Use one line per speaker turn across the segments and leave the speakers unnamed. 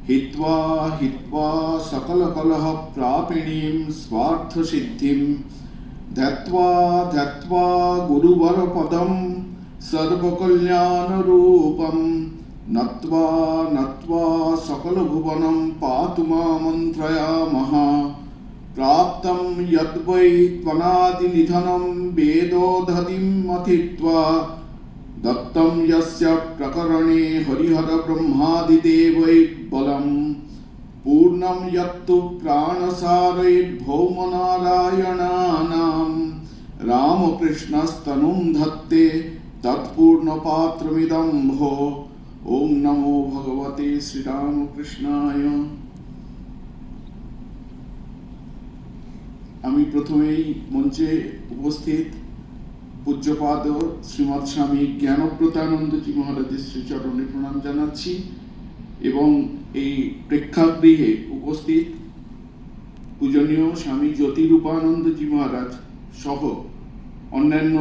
हित्वा हित्वा सकलकलह प्रापिणीं स्वार्थसिद्धिं ध्यात्वा ध्यात्वा गुरुवरपदं सर्वकल्याणरूपं नत्वा नत्वा सकलभुवनं पातु मामन्त्रयामः। प्राप्तं यद्वै त्वनादिनिधनं वेदोदधिं मथित्वा दत्तं यस्य प्रकरणे हरिहर ब्रह्मादिदेवैर्बलं पूर्णं यत्तु प्राणसारैर्भौमनारायणानां रामकृष्णस्तनुं धत्ते तत्पूर्णपात्रमिदं भो। ओं नमो भगवते श्रीरामकृष्णाय। আমি প্রথমেই মঞ্চে উপস্থিত পূজ্যপাদ শ্রীমৎ স্বামী জ্ঞানপ্রতানন্দজি মহারাজের শ্রীচরণে প্রণাম জানাচ্ছি এবং এই প্রেক্ষাগৃহে উপস্থিত পূজনীয় স্বামী জ্যোতিরূপানন্দজি মহারাজ সহ অন্যান্য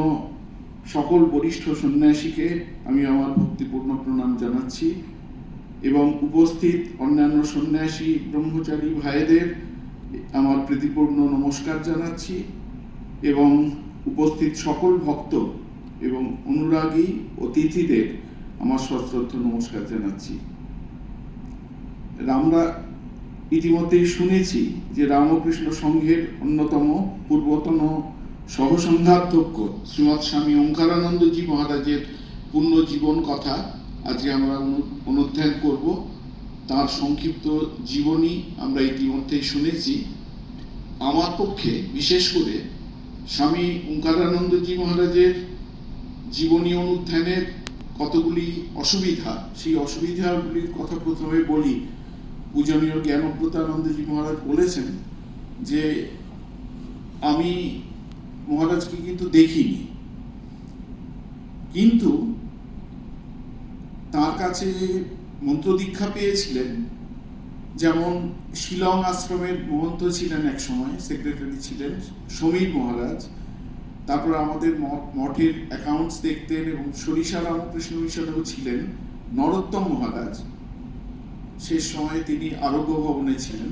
সকল বরিষ্ঠ সন্ন্যাসীকে আমি আমার ভক্তিপূর্ণ প্রণাম জানাচ্ছি এবং উপস্থিত অন্যান্য সন্ন্যাসী ব্রহ্মচারী ভাইদের আমার প্রীতিপূর্ণ নমস্কার জানাচ্ছি এবং উপস্থিত সকল ভক্ত এবং অনুরাগী অতিথিদের আমার সশ্রদ্ধ নমস্কার জানাচ্ছি। আমরা ইতিমধ্যেই শুনেছি যে রামকৃষ্ণ সংঘের অন্যতম পূর্বতন সহসংঘাধ্যক্ষ শ্রীমৎ স্বামী ওঙ্কারানন্দজি মহারাজের পূর্ণ জীবন কথা আজকে আমরা অনুধ্যান করব। তার সংক্ষিপ্ত জীবনী আমরা ইতিমধ্যেই শুনেছি। আমার পক্ষে বিশেষ করে স্বামী ওঙ্কারানন্দজি মহারাজের জীবনী অনুধ্যানের কতগুলি অসুবিধা, সেই অসুবিধাগুলির কথা প্রথমে বলি। পূজনীয় জ্ঞানপ্রতানন্দজি মহারাজ বলেছেন যে আমি মহারাজকে কিন্তু দেখিনি, কিন্তু তার কাছে মন্ত্র দীক্ষা পেয়েছিলেন। যেমন শিলং আশ্রমের মহন্ত ছিলেন, এক সময় সেক্রেটারি ছিলেন সমীর মহারাজ। তারপর আমাদের মঠের অ্যাকাউন্টস দেখতেন এবং সরিষা রামকৃষ্ণ মিশনেও ছিলেন নরোত্তম মহারাজ। শেষ সময়ে তিনি আরোগ্য ভবনে ছিলেন।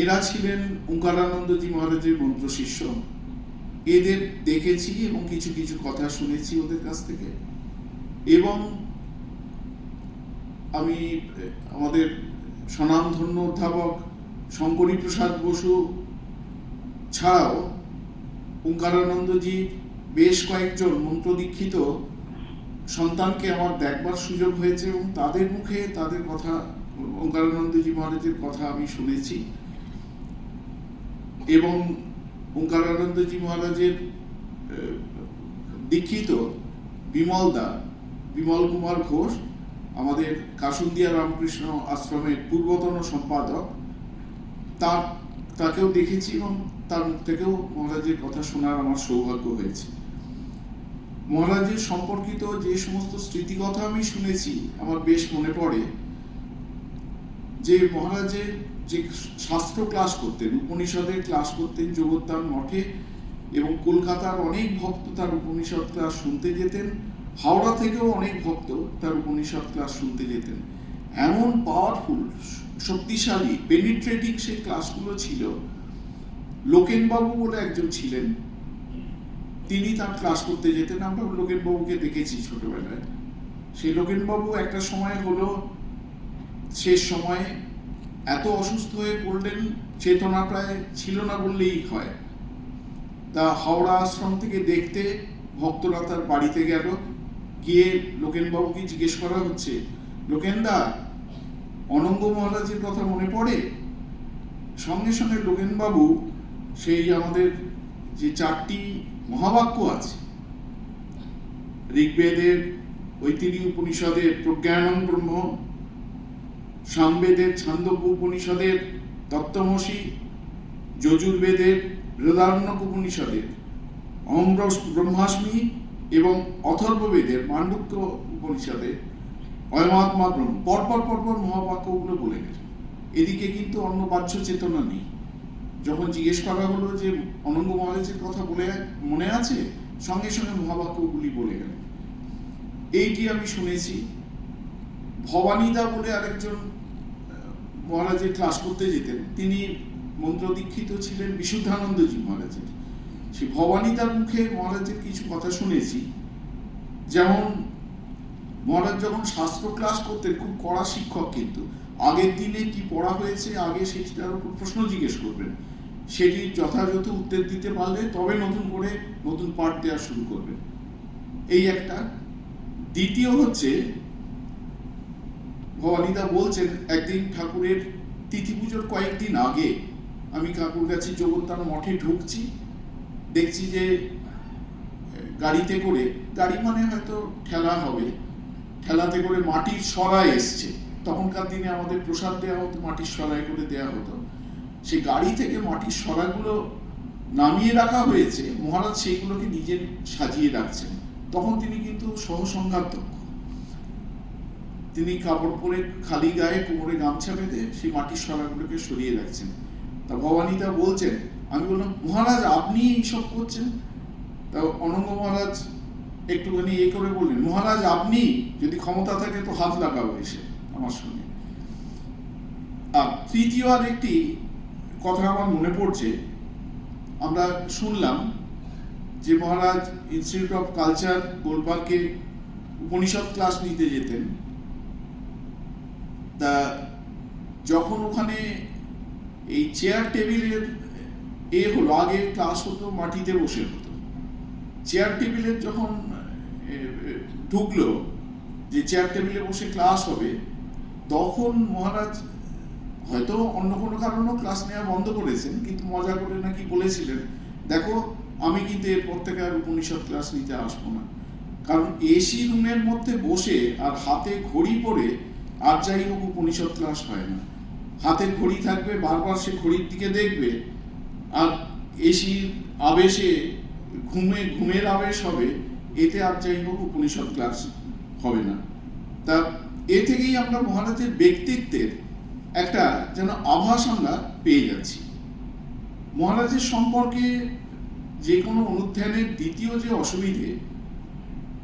এরা ছিলেন ওঙ্কারানন্দজি মহারাজের মন্ত্র শিষ্য। এদের দেখেছি এবং কিছু কিছু কথা শুনেছি ওদের কাছ থেকে। এবং আমি আমাদের স্বনামধন্য অধ্যাপক শঙ্করী প্রসাদ বসু ছাড়াও ওঙ্কারানন্দজি বেশ কয়েকজন মন্ত্রদীক্ষিত সন্তানকে আমার দেখবার সুযোগ হয়েছে এবং তাদের মুখে তাদের কথা, ওঙ্কারানন্দজি মহারাজের কথা আমি শুনেছি। এবং ওঙ্কারানন্দজি মহারাজের দীক্ষিত বিমল কুমার ঘোষ আমাদের কাসুন্দিয়া রামকৃষ্ণ আশ্রমের পূর্বতন সম্পাদক, তাকেও দেখেছি এবং তার মুখ থেকেও মহারাজের কথা শোনার আমার সৌভাগ্য হয়েছে। মহারাজের সম্পর্কিত যে সমস্ত স্মৃতিকথা আমি শুনেছি আমার বেশ মনে পড়ে যে মহারাজের যে শাস্ত্র ক্লাস করতেন, উপনিষদের ক্লাস করতেন জগদ্ধাম মঠে, এবং কলকাতার অনেক ভক্ত তার উপনিষদ ক্লাস শুনতে যেতেন। হাওড়া থেকেও অনেক ভক্ত তার উপনিষদ ক্লাস শুনতে যেতেন। এমন পাওয়ারফুল, শক্তিশালী, পেনিট্রেটিং সেই ক্লাসগুলো ছিল। লোকেনবাবু বলে একজন ছিলেন, তিনি তার ক্লাস করতে যেতেন। আমরা লোকেনবাবুকে দেখেছি ছোটবেলায়। সেই লোকেনবাবু একটা সময় হলো, শেষ সময়ে এত অসুস্থ হয়ে পড়লেন, চেতনা প্রায় ছিল না বললেই হয়। তা হাওড়া আশ্রম থেকে দেখতে ভক্তরা তার বাড়িতে গেল। গিয়ে লোকেনবাবুকে জিজ্ঞেস করা হচ্ছে, লোকেনদা, অনঙ্গ মহারাজের কথা মনে পড়ে? সঙ্গে সঙ্গে লোকেনবাবু সেই আমাদের যে 4টি মহাবাক্য আছে, ঋগ্বেদের ঐতিহ্য উপনিষদের প্রজ্ঞানং ব্রহ্ম, সামবেদের ছান্দোগ্য উপনিষদের তত্ত্বমসি, যজুর্বেদের বৃহদারণ্যক উপনিষদের অহং ব্রহ্মাস্মি এবং অথর্ববেদের মান্ডুক্য উপনিষদের অয়মাত্মা ব্রহ্ম, পরপর মহাবাক্যগুলো বলে গেলেন। এদিকে কিন্তু অন্য বাহ্য চেতনা নেই। যখন জিজ্ঞেস করা হলো যে অনঙ্গ মহারাজের কথা বলে মনে আছে, সঙ্গে সঙ্গে মহাবাক্যগুলি বলে গেলেন। এইটি আমি শুনেছি। ভবানীদা বলে আরেকজন মহারাজের ক্লাস করতে যেতেন, তিনি মন্ত্র দীক্ষিত ছিলেন বিশুদ্ধানন্দজি মহারাজের। সেই ভবানীদার মুখে মহারাজের কিছু কথা শুনেছি। যেমন মহারাজ যখন শাস্ত্র ক্লাস করতেন, খুব কড়া শিক্ষক, কিন্তু আগের দিনে কি পড়া হয়েছে আগে সেটার উপর প্রশ্ন জিজ্ঞেস করবেন, সেটির যথাযথ উত্তর দিতে পারলে তবে নতুন করে নতুন পাঠ দেওয়া শুরু করবেন। এই একটা। দ্বিতীয় হচ্ছে, ভবানীদা বলছেন একদিন ঠাকুরের তিথি পুজোর কয়েকদিন আগে আমি কাকুরগাছি জগত্তান মঠে ঢুকছি, দেখছি যে গাড়িতে করে, গাড়ি মানে হয়তো ঠেলা হবে, ঠেলাতে করে মাটির সরাই এসছে। তখনকার দিনে আমাদের প্রসাদ দেওয়া হতো মাটির সরাই করে দেওয়া হতো। সেই গাড়ি থেকে মাটির সরাগুলো নামিয়ে রাখা হয়েছে, মহারাজ সেইগুলোকে নিজে সাজিয়ে রাখছেন। তখন তিনি কিন্তু সহসংঘাতক, তিনি কাপড় পরে খালি গায়ে কোমরে গামছা বেঁধে সেই মাটির সরাগুলোকে সরিয়ে রাখছেন। তা ভবানীদা বলছেন, আমি বললাম মহারাজ আপনি এইসব করছেন? তা অনঙ্গ মহারাজ একটুখানি করে বললেন, মহারাজ আপনি যদি ক্ষমতা থাকে তো হাত লাগাবো এসে আমার সঙ্গে। আর তৃতীয় আর একটি কথা আমার মনে পড়ছে, আমরা শুনলাম যে মহারাজ ইনস্টিটিউট অফ কালচার গোলপার্কে উপনিষদ ক্লাস নিতে যেতেন। তা যখন ওখানে এই চেয়ার টেবিলের হলো, আগে ক্লাস হতো মাটিতে বসে হতো, চেয়ার টেবিলের যখন ঢুকলো যে চেয়ার টেবিলে বসে ক্লাস হবে, তখন মহারাজ হয়তো অন্য কোনো কারণেও ক্লাস নেওয়া বন্ধ করেছেন, কিন্তু মজা করে নাকি বলেছিলেন, দেখো আমি কিন্তু এরপর থেকে আর উপনিষদ ক্লাস নিতে আসবো না, কারণ এসি রুমের মধ্যে বসে আর হাতে ঘড়ি পরে আর যাই হোক উপনিষদ ক্লাস হয় না। হাতে ঘড়ি থাকবে, বারবার সে ঘড়ির দিকে দেখবে, আর এসির আবেশে ঘুমের আবেশ হবে, এতে আর যাই হোক উপনিষদ ক্লাস হবে না। তা এ থেকেই আমরা মহারাজের ব্যক্তিত্বের একটা যেন আভাস আমরা পেয়ে যাচ্ছি। মহারাজের সম্পর্কে যে কোনো অনুধ্যানের দ্বিতীয় যে অসুবিধে,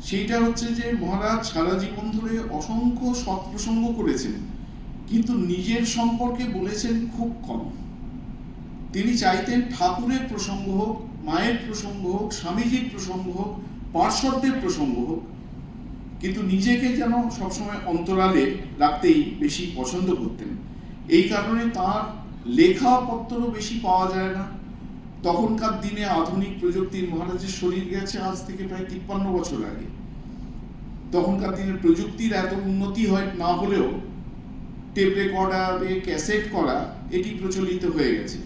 সেইটা হচ্ছে যে মহারাজ সারা জীবন ধরে অসংখ্য সৎপ্রসঙ্গ করেছেন, কিন্তু নিজের সম্পর্কে বলেছেন খুব কম। তিনি চাইতেন ঠাকুরের প্রসঙ্গ হোক, মায়ের প্রসঙ্গ হোক, স্বামীজির প্রসঙ্গ হোক, পার্শ্বদের প্রসঙ্গ হোক, কিন্তু নিজেকে যেন সবসময় অন্তরালে রাখতেই বেশি পছন্দ করতেন। এই কারণে তার লেখাপত্র বেশি পাওয়া যায় না। তখনকার দিনে আধুনিক প্রযুক্তির, মহারাজের শরীর গেছে আজ থেকে প্রায় 53 বছর আগে, তখনকার দিনে প্রযুক্তির এত উন্নতি হয় না হলেও টেপ রেকর্ডারে ক্যাসেট করা এটি প্রচলিত হয়ে গেছে।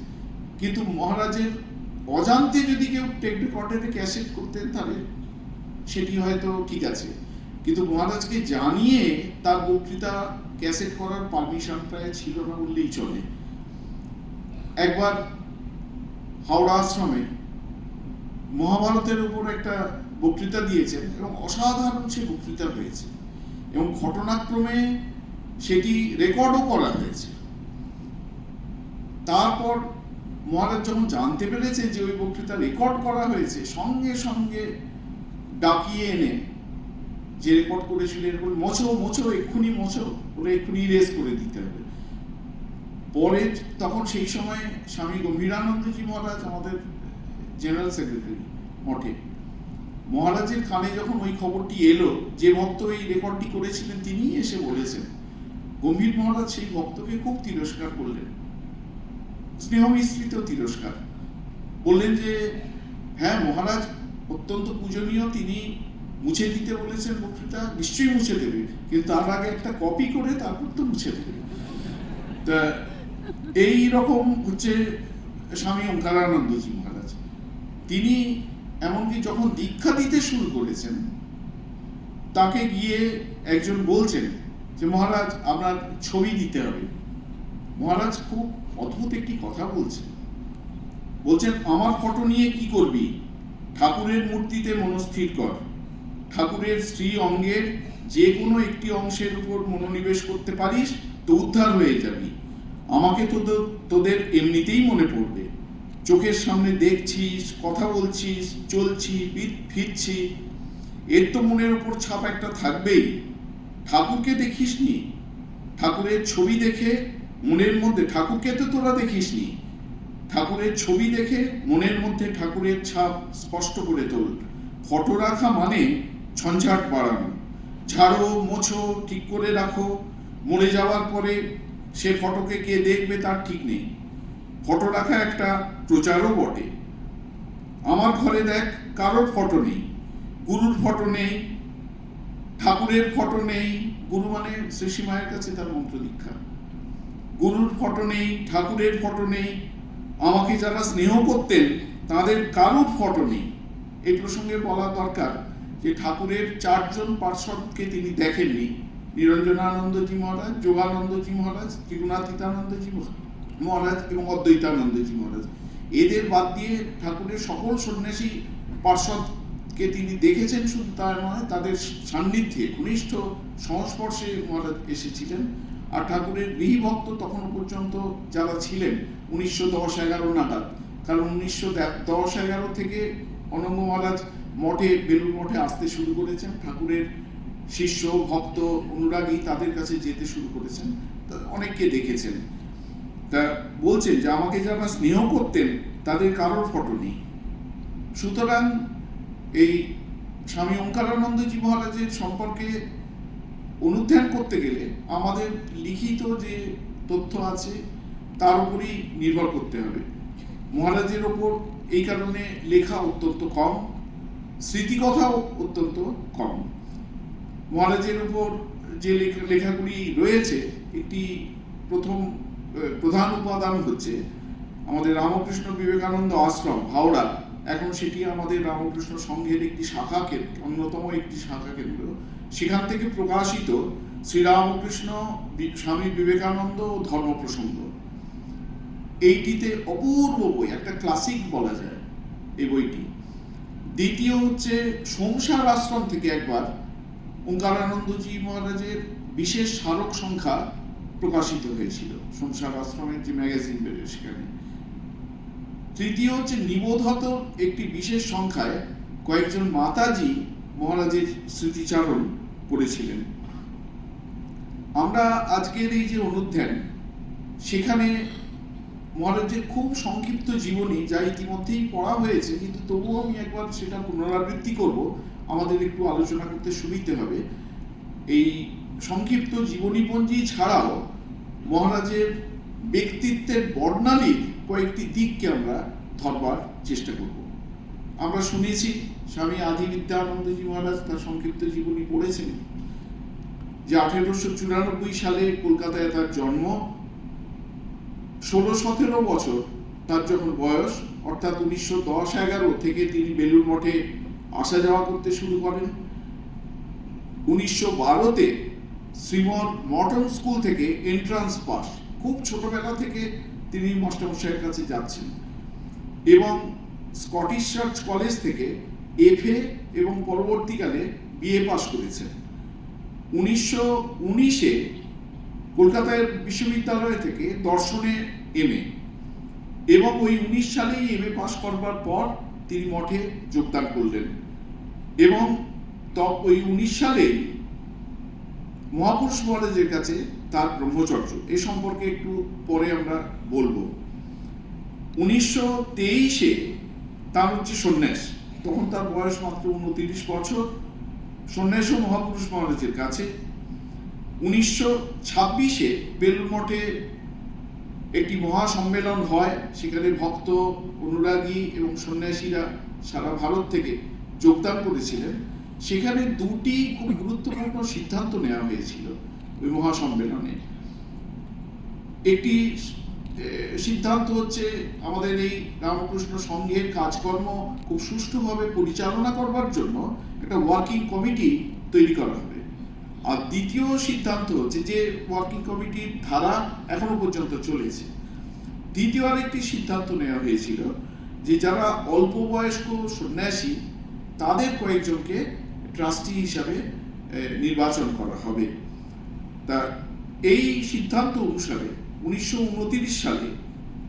কিন্তু মহারাজের অজান্তে যদি কেউ টেপ রেকর্ডারে ক্যাসেট করতেন তাহলে সেটি হয়তো ঠিক আছে, কিন্তু মহারাজকে জানিয়ে তার বক্তৃতা ক্যাসেট করার পারমিশন প্রায় ছিল না বললেই চলে। একবার হাওড়া আশ্রমে মহাভারতের উপর একটা বক্তৃতা দিয়েছেন এবং অসাধারণ সে বক্তৃতা হয়েছে এবং ঘটনাক্রমে সেটি রেকর্ডও করা হয়েছে। তারপর মহারাজ যখন জানতে পেরেছে যে ওই বক্তৃতা রেকর্ড করা হয়েছে, সঙ্গে সঙ্গে ডাকিয়ে এনে যে রেকর্ড করেছিল এরকম মোছো এক্ষুনি মোছো, ওরা এক্ষুনি ইরেজ করে দিতে হবে। পরে তখন সেই সময় স্বামী গম্ভীরানন্দজি মহারাজ আমাদের জেনারেল সেক্রেটারি মঠে, মহারাজের কানে যখন ওই খবরটি এলো, যে ভক্ত এই রেকর্ডটি করেছিলেন তিনি এসে বলেছেন, গম্ভীর মহারাজ সেই ভক্তকে খুব তিরস্কার করলেন, স্নেহ মিশ্রিত তিরস্কার। বললেন যে হ্যাঁ মহারাজ অত্যন্ত পূজনীয়, তিনি মুছে দিতে বলেছেন বক্তৃতা, নিশ্চয়ই মুছে দেবে, কিন্তু তার আগে একটা কপি করে তারপর তো মুছে দেবে। তা এই রকম হচ্ছে স্বামী ওঙ্কারানন্দজি মহারাজ। তিনি এমনকি যখন দীক্ষা দিতে শুরু করেছেন, তাকে গিয়ে একজন বলছেন যে মহারাজ আপনার ছবি দিতে হবে। মহারাজ খুব অদ্ভুত একটি কথা বলছেন আমার ফটো নিয়ে কি করবি? ঠাকুরের মূর্তিতে মনস্থির কর, ঠাকুরের স্ত্রী অঙ্গের যে কোনো একটি অংশের উপর মনোনিবেশ করতে পারিস তো উদ্ধার হয়ে যাবি। আমাকে তো তোদের এমনিতেই মনে পড়বে, চোখের সামনে দেখছিস, কথা বলছিস, চলছি, ফিরছি, এর তো মনের উপর ছাপ একটা থাকবেই। ঠাকুরকে দেখিসনি, ঠাকুরের ছবি দেখে মনের মধ্যে ঠাকুরকে তো তোরা দেখিসনি, ঠাকুরের ছবি দেখে মনের মধ্যে ঠাকুরের ছাপ স্পষ্ট করে তোল। ফটো রাখা মানে ঝঞ্ঝাট বাড়ানো, ঝাড়ো মোছো ঠিক করে রাখো, মরে যাওয়ার পরে সে ফটোকে কে দেখবে তার ঠিক নেই। ফটো রাখা একটা প্রচারও বটে। আমার ঘরে দেখ কারোর ফটো নেই, গুরুর ফটো নেই, ঠাকুরের ফটো নেই, গুরু মানে শ্রী মায়ের কাছে তার মন্ত্র দীক্ষা। গুরুর ফটো নেই, ঠাকুরের ফটো নেই, আমাকে যারা স্নেহ করতেন তাদের কারোর ফটো নেই। এই প্রসঙ্গে বলা দরকার যে ঠাকুরের 4 জন পার্ষদকে তিনি দেখেননি, নিরঞ্জনানন্দজি মহারাজ, যোগানন্দজি মহারাজ, ত্রিগুণাতীতানন্দজি মহারাজ এবং অদ্বৈতানন্দজি মহারাজ। এদের বাদ দিয়ে ঠাকুরের সকল সন্ন্যাসী পার্ষদকে তিনি দেখেছেন, শুধু তার নয় তাদের সান্নিধ্যে ঘনিষ্ঠ সংস্পর্শে মহারাজ এসেছিলেন। আর ঠাকুরের গৃহী ভক্ত তখন পর্যন্ত যারা ছিলেন 1910-11 নাগাদ, কারণ 1910-11 থেকে অনঙ্গ মহারাজ মঠে, বেলুড় মঠে আসতে শুরু করেছেন, ঠাকুরের শিষ্য ভক্ত অনুরাগী তাদের কাছে যেতে শুরু করেছেন, অনেককে দেখেছেন। তা বলছেন যে আমাকে যারা স্নেহ করতেন তাদের কারোর ফটো নেই। সুতরাং এই স্বামী ওঙ্কারানন্দজি মহারাজের সম্পর্কে অনুধ্যান করতে গেলে আমাদের লিখিত যে তথ্য আছে তার উপরই নির্ভর করতে হবে। মহারাজের ওপর এই কারণে লেখা অত্যন্ত কম, স্মৃতিকথাও অত্যন্ত কম। মহারাজের উপর যে লেখাগুলি রয়েছে, একটি প্রধান উপাদান হচ্ছে আমাদের রামকৃষ্ণ বিবেকানন্দ আশ্রম হাওড়া, এখন সেটি আমাদের রামকৃষ্ণ সংঘের একটি শাখা কেন্দ্র, অন্যতম একটি শাখা কেন্দ্র। সেখান থেকে প্রকাশিত শ্রীরামকৃষ্ণ স্বামী বিবেকানন্দ ও ধর্ম প্রসঙ্গ, এইটিতে অপূর্ব বই, একটা ক্লাসিক বলা যায় এই বইটি। দ্বিতীয় হচ্ছে সংসার আশ্রম থেকে একবার ওঙ্কারানন্দজি মহারাজের বিশেষ স্মারক সংখ্যা প্রকাশিত হয়েছিল, সংসার আশ্রমের যে ম্যাগাজিন বেরোয় সেখানে। তৃতীয় হচ্ছে নিবোধত একটি বিশেষ সংখ্যায় কয়েকজন মাতাজি মহারাজের স্মৃতিচারণ করেছিলেন। আমরা আজকের এই যে অনুধ্যান, সেখানে মহারাজের খুব সংক্ষিপ্ত জীবনী, যা ইতিমধ্যেই পড়া হয়েছে, কিন্তু তবুও আমি একবার সেটা পুনরাবৃত্তি করব, আমাদের একটু আলোচনা করতে সুবিধে হবে। এই সংক্ষিপ্ত জীবনীপঞ্জি ছাড়াও মহারাজের ব্যক্তিত্বের বর্ণালীর কয়েকটি দিককে আমরা ধরবার চেষ্টা করব। আমরা শুনেছি স্বামী আদি বিদ্যানন্দজি মহারাজ তার সংক্ষিপ্ত জীবনী পড়েছেন, যে 1894 সালে কলকাতায় তার জন্ম, 16-17 বছর তার যখন বয়স, অর্থাৎ 1910-11 থেকে তিনি বেলুড় মঠে আসা যাওয়া করতে শুরু করেন। 1912-তে শ্রীমদ মর্টন স্কুল থেকে এন্ট্রান্স পাস, খুব ছোটবেলা থেকে তিনি মাস্টারমশাইয়ের কাছে যাচ্ছেন, এবং স্কটিশ চার্চ কলেজ থেকে FA এবং পরবর্তীকালে BA পাস করেছেন। 1919-এ কলকাতার বিশ্ববিদ্যালয় থেকে দর্শনে MA, এবং ওই 19 সালেই MA পাস করবার পর তিনি মঠে যোগদান করলেন, এবং ওই 19 সালেই মহাপুরুষ মহারাজের কাছে তার ব্রহ্মচর্য, এ সম্পর্কে একটু পরে আমরা বলবো। 1923-এ তার হচ্ছে সন্ন্যাস, তখন তার বয়স মাত্র 29 বছর, সন্ন্যাস ও মহাপুরুষ মহারাজের কাছে। 1926-এ বেলুড় মঠে একটি মহাসম্মেলন হয়, সেখানে ভক্ত, অনুরাগী এবং সন্ন্যাসীরা সারা ভারত থেকে যোগদান করেছিলেন। সেখানে দুটি খুব গুরুত্বপূর্ণ সিদ্ধান্ত নেওয়া হয়েছিল ওই মহাসম্মেলনে। একটি সিদ্ধান্ত হচ্ছে আমাদের এই রামকৃষ্ণ সংঘের কাজকর্ম খুব সুষ্ঠুভাবে পরিচালনা করবার জন্য একটা ওয়ার্কিং কমিটি তৈরি করা হবে। আর দ্বিতীয় সিদ্ধান্ত হচ্ছে, যে ওয়ার্কিং কমিটির ধারা এখনো পর্যন্ত চলেছে, দ্বিতীয় আরেকটি সিদ্ধান্ত নেওয়া হয়েছিল যে যারা অল্প বয়স্ক সন্ন্যাসী তাদের কয়েকজনকে ট্রাস্টি হিসাবে নির্বাচন করা হবে। তা এই সিদ্ধান্ত অনুসারে 1929 সালে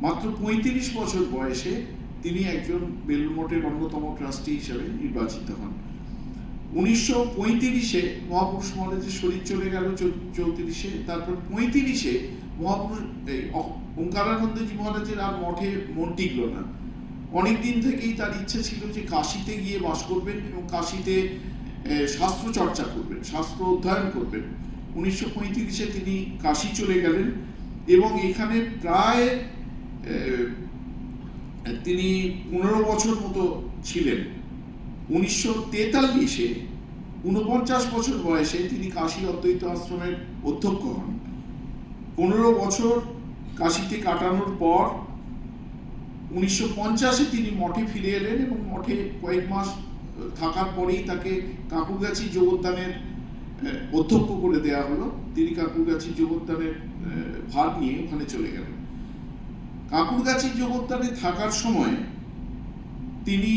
মাত্র 35 বছর বয়সে তিনি একজন বেলুড় মঠের অন্যতম ট্রাস্টি হিসাবে নির্বাচিত হন। 1935-এ মহাপুরুষ মহারাজের শরীর চলে গেল 34-এ, তারপর 35-এ মহাপুরুষ ওঙ্কারানন্দজি মহারাজের আর মঠে মন টিকল না। অনেকদিন থেকেই তার ইচ্ছে ছিল যে কাশীতে গিয়ে বাস করবেন এবং কাশীতে শাস্ত্র চর্চা করবেন, শাস্ত্র অধ্যয়ন করবেন। 1935-এ তিনি কাশী চলে গেলেন এবং এখানে প্রায় তিনি 15 বছর মতো ছিলেন। 1943-এ 49 বছর বয়সে তিনি কাশী অদ্বৈত আশ্রমের অধ্যক্ষ হন। 15 বছর কাশীতে কাটানোর পর 1950-এ তিনি মঠে ফিরে এলেন এবং মঠে কয়েক মাস থাকার পরেই তাকে কাকুরগাছি যোগদানের অধ্যক্ষ করে দেওয়া হলো। তিনি কাকুরগাছি যোগদানের ভার নিয়ে ওখানে চলে গেলেন। কাকুরগাছি যোগদানে থাকার সময় তিনি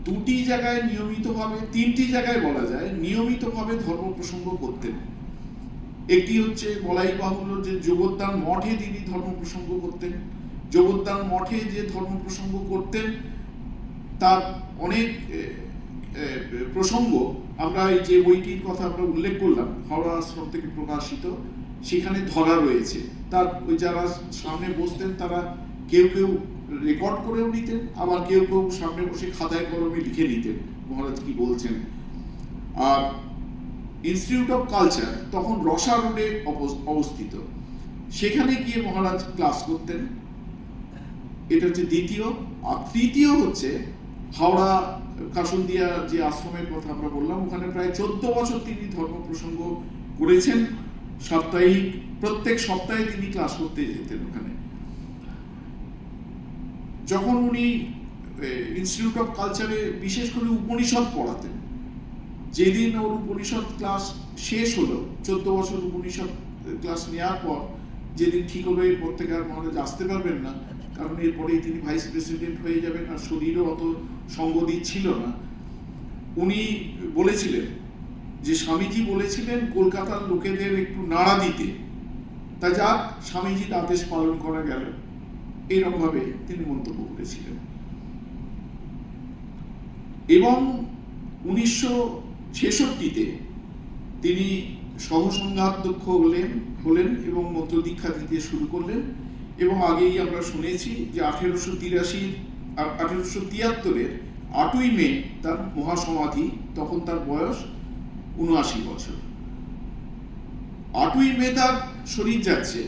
দুটি জায়গায় নিয়মিতভাবে, তিনটি জায়গায় বলা যায় নিয়মিতভাবে ধর্ম প্রসঙ্গ করতেন। একটি হচ্ছে বলাই বাহুল্য যে যোগদান মঠে তিনি ধর্ম প্রসঙ্গ করতেন। যোগদান মঠে যে ধর্ম প্রসঙ্গ করতেন তার অনেক প্রসঙ্গ আমরা এই যে বইটির কথা আমরা উল্লেখ করলাম, হাওড়া আশ্রম থেকে প্রকাশিত, সেখানে ধরা রয়েছে। তার ওই যারা সামনে বসতেন তারা কেউ কেউ রেকর্ড করেও নিতেন, আবার কেউ কেউ সামনে বসে খাতায় কলমে লিখে নিতেন মহারাজ কি বলছেন। আর ইনস্টিটিউট অফ কালচার তখন রসা রোডে অবস্থিত, সেখানে গিয়ে মহারাজ ক্লাস করতেন। এটা হচ্ছে দ্বিতীয়। আর তৃতীয় হচ্ছে হাওড়া কাসুন্দিয়া যে আশ্রমের কথা আমরা বললাম, ওখানে প্রায় 14 বছর তিনি ধর্ম প্রসঙ্গ করেছেন। সাপ্তাহিক, প্রত্যেক সপ্তাহে তিনি ক্লাস করতে যেতেন ওখানে। যখন উনি ইনস্টিটিউট অফ কালচারে বিশেষ করে উপনিষদ পড়াতেন, যেদিন ওর উপনিষদ ক্লাস শেষ হলো, 14 বছর উপনিষদ ক্লাস নেওয়ার পর যেদিন ঠিক হলো এরপর থেকে আর মহারাজ আসতে পারবেন না, কারণ এরপরেই তিনি ভাইস প্রেসিডেন্ট হয়ে যাবেন, আর শরীরও অত সঙ্গ দিচ্ছিল না, উনি বলেছিলেন যে স্বামীজি বলেছিলেন কলকাতার লোকেদের একটু নাড়া দিতে, তা যাক স্বামীজির আদেশ পালন করা গেল, এইরকম ভাবে তিনি মন্তব্য করেছিলেন। এবং 1966-তে তিনি সহসংঘাধ্যক্ষ হলেন এবং মন্ত্র দীক্ষা দিতে শুরু করলেন। এবং আগেই আমরা শুনেছি যে 1883 আর 1873-এর 8ই মে তার মহাসমাধি, তখন তার বয়স 79 বছর। 8ই মে তার শরীর যাচ্ছে,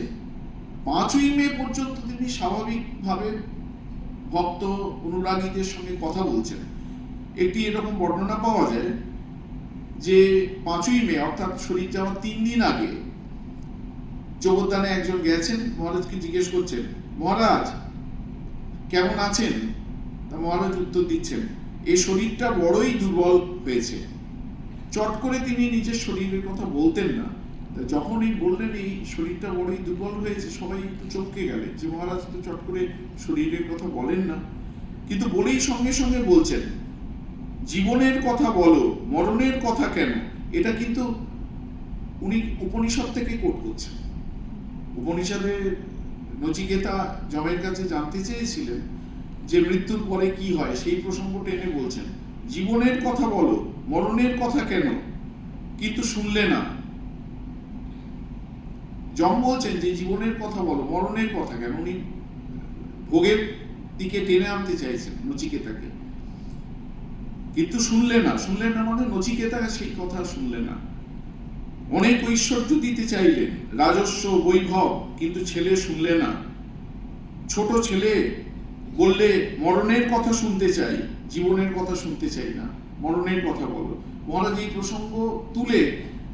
5ই মে পর্যন্ত তিনি স্বাভাবিকভাবে ভক্ত অনুরাগীদের সঙ্গে কথা বলছেন। একটি এরকম বর্ণনা পাওয়া যায় যে 5ই মে অর্থাৎ শরীর যাওয়ার 3 দিন আগে যোগদানে একজন গেছেন, মহারাজকে জিজ্ঞেস করছেন মহারাজ কেমন আছেন, তা মহারাজ উত্তর দিচ্ছেন এই শরীরটা বড়ই দুর্বল হয়েছে। চট করে তিনি নিজের শরীরের কথা বলতেন না, যখনই বললেন এই শরীরটা বড়ই দুর্বল হয়েছে, সবাই একটু চমকে গেলেন যে মহারাজ তো চট করে শরীরের কথা বলেন না। কিন্তু বলেই সঙ্গে সঙ্গে বলছেন জীবনের কথা বলো, মরণের কথা কেন। এটা কিন্তু উনি উপনিষদ থেকে কোট করছেন। উপনিষদে নচিকেতা যমের কাছে জানতে চেয়েছিলেন যে মৃত্যুর পরে কি হয়, সেই প্রসঙ্গটা এনে বলছেন জীবনের কথা বলো, মরণের কথা কেন, কিন্তু শুনলে না। যম বলছেন যে জীবনের কথা বলো, মরণের কথা কেন। উনি ভোগের দিকে টেনে আনতে চাইছেন নচিকেতাকে, কিন্তু শুনলে না। শুনলেন না মানে নচিকেতা সেই কথা শুনলে না। অনেক ঐশ্বর্য দিতে চাইলেন, রাজস্ব, বৈভব, কিন্তু ছেলে শুনলে না। ছোট ছেলে বললে মরণের কথা শুনতে চাই, জীবনের কথা শুনতে চাই না, মরণের কথা বলো। মহারাজ এই প্রসঙ্গ তুলে,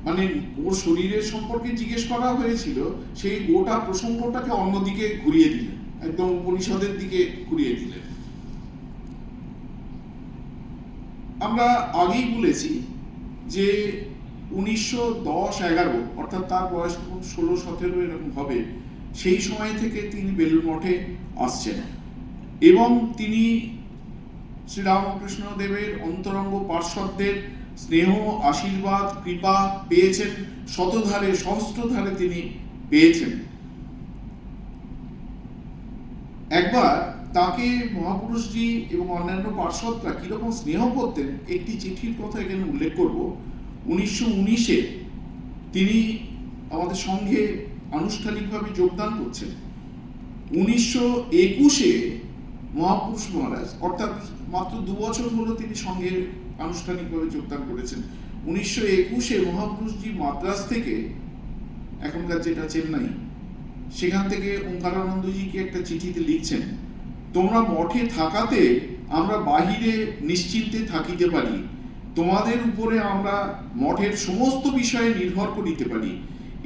মানে ওর শরীরের সম্পর্কে জিজ্ঞেস করা হয়েছিল, সেই গোটা প্রসঙ্গটাকে অন্যদিকে ঘুরিয়ে দিলেন, একদম উপনিষদের দিকে ঘুরিয়ে দিলেন। আমরা আগেই বলেছি যে 1910-11 অর্থাৎ তার বয়স তখন 16-17 এরকম হবে, সেই সময় থেকে তিনি বেলুড় মঠে আসছেন এবং তিনি শ্রীরামকৃষ্ণ দেবের অন্তরঙ্গ পার্শ্বদের স্নেহ, আশীর্বাদ, কৃপা পেয়েছেন, শতধারে সহস্রধারে তিনি পেয়েছেন। একবার তাকে মহাপুরুষজি এবং অন্যান্য পার্শ্বদরা কিরকম স্নেহ করতেন একটি চিঠির কথা এখানে উল্লেখ করব। 1919-এ তিনি আমাদের সঙ্গে আনুষ্ঠানিকভাবে যোগদান করছেন। 1921-এ মহাপুরুষ মহারাজ, অর্থাৎ মাত্র 2 বছর হলো তিনি সঙ্গে আনুষ্ঠানিকভাবে যোগদান করেছেন। 1921-এ মহাপুরুষজি মাদ্রাজ থেকে, এখনকার যেটা চেন্নাই, সেখান থেকে ওঙ্কারানন্দজিকে একটা চিঠিতে লিখছেন, তোমরা মঠে থাকাতে আমরা বাহিরে নিশ্চিন্তে থাকিতে পারি, তোমাদের উপরে আমরা মঠের সমস্ত বিষয়ে নির্ভর করিতে পারি,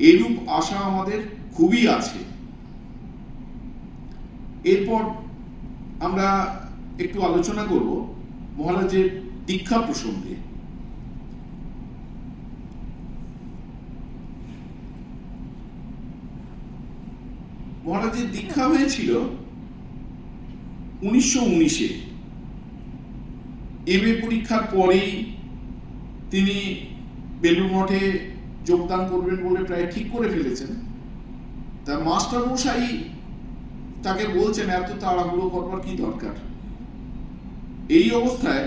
এরূপ আশা আমাদের খুবই আছে। এরপর আমরা একটু আলোচনা করব মহারাজের দীক্ষা প্রসঙ্গে। মহারাজের দীক্ষা হয়েছিল 1919-এ। এমএ পরীক্ষার পরেই তিনি বেলুড় মঠে যোগদান করবেন বলে প্রায় ঠিক করে ফেলেছেন। তা মাস্টার মশাই তাকে বলছেন এত তাড়াহুড়ো করবার কি দরকার। এই অবস্থায়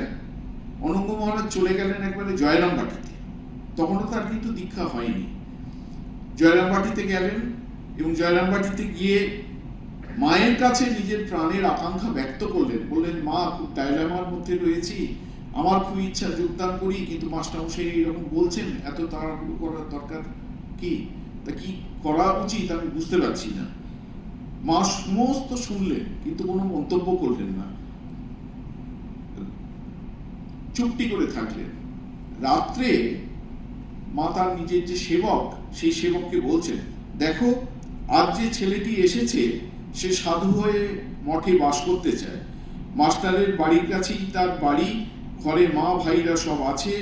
অনঙ্গ মহারাজ চলে গেলেন একবারে জয়রামবাটিতে। তখনও তার কিন্তু দীক্ষা হয়নি। জয়রামবাটিতে গেলেন এবং জয়রামবাটিতে গিয়ে মায়ের কাছে নিজের প্রাণের আকাঙ্ক্ষা ব্যক্ত করলেন। বললেন, মা, খুব ডায়লামার মধ্যে রয়েছি, আমার খুব ইচ্ছা যোগদান করি, কিন্তু মাস্টারমশাই এইরকম বলছেন, এত তাড়াহুড়ো করার দরকার কি, তা কি করা উচিত আমি বুঝতে পারছি না। মা সমস্ত শুনলেন কিন্তু কোনো মন্তব্য করলেন না, চুপটি করে থাকলেন। রাত্রে মা তার নিজের যে সেবক, সেই সেবককে বলছেন, দেখো, আজ যে ছেলেটি এসেছে সে সাধু হয়ে মঠে বাস করতে চায়। মাস্টারের বাড়ির কাছেই তার বাড়ি, ঘরে মা ভাইরা সব আছে।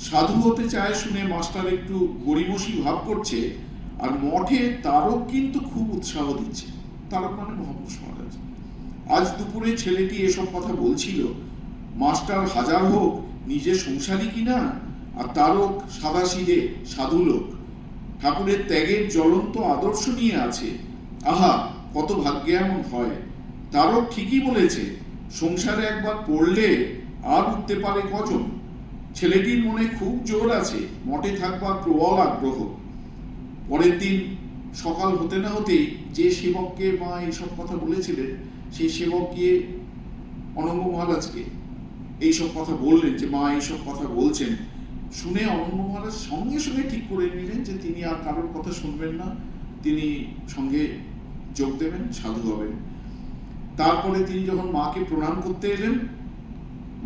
সাধু হতে চায় শুনে মাস্টার একটু গরিমসি ভাব করছে, আর মঠে তারক কিন্তু খুব উৎসাহ দিচ্ছে। তারক মানে মহাপুরুষ মহারাজ। আজ দুপুরে ছেলেটি এসব কথা বলছিল। মাস্টার হাজার হোক নিজে সংসারী কিনা, আর তারক সাদাসিধে সাধু লোক, ঠাকুরের ত্যাগের জ্বলন্ত আদর্শ নিয়ে আছে। আহা, কত ভাগ্যে এমন হয়। তারক ঠিকই বলেছে, সংসারে একবার পড়লে আর উঠতে পারে কজন। ছেলেটির মনে খুব জোর আছে, মঠে থাকবার প্রবল আগ্রহ। পরের দিন সকাল হতে না হতেই যে সেবককে মা এইসব কথা বলেছিলেন, সেই সেবক গিয়ে অনঙ্গ মহারাজকে এইসব কথা বললেন যে মা এইসব কথা বলছেন। শুনে অনঙ্গ মহারাজ সঙ্গে সঙ্গে ঠিক করে নিলেন যে তিনি আর কারোর কথা শুনবেন না, তিনি সঙ্গে যোগ দেবেন, সাধু হবেন। তারপরে তিনি যখন মাকে প্রণাম করতে এলেন,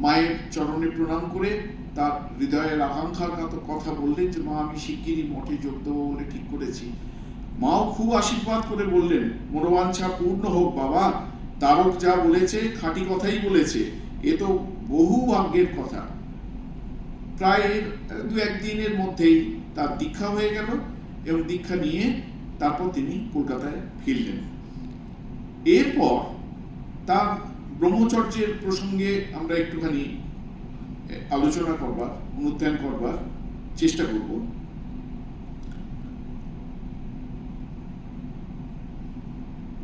মায়ের চরণে প্রণাম করে তার হৃদয়ের আকাঙ্ক্ষার কথা বললেন যে মা, আমি শিগগিরই মঠে যোগ দেবো বলে ঠিক করেছি। মাও খুব আশীর্বাদ করে বললেন, মনোবাঞ্ছা পূর্ণ হোক বাবা, তারক যা বলেছে খাঁটি কথাই বলেছে, এ তো বহু ভাগ্যের কথা। প্রায় 2-1 দিনের মধ্যেই তার দীক্ষা হয়ে গেল এবং দীক্ষা নিয়ে তারপর তিনি কলকাতায় ফিরলেন। এরপর তার ব্রহ্মচর্যের প্রসঙ্গে আমরা একটুখানি আলোচনা করবার, অনুধ্যান করবার চেষ্টা করব।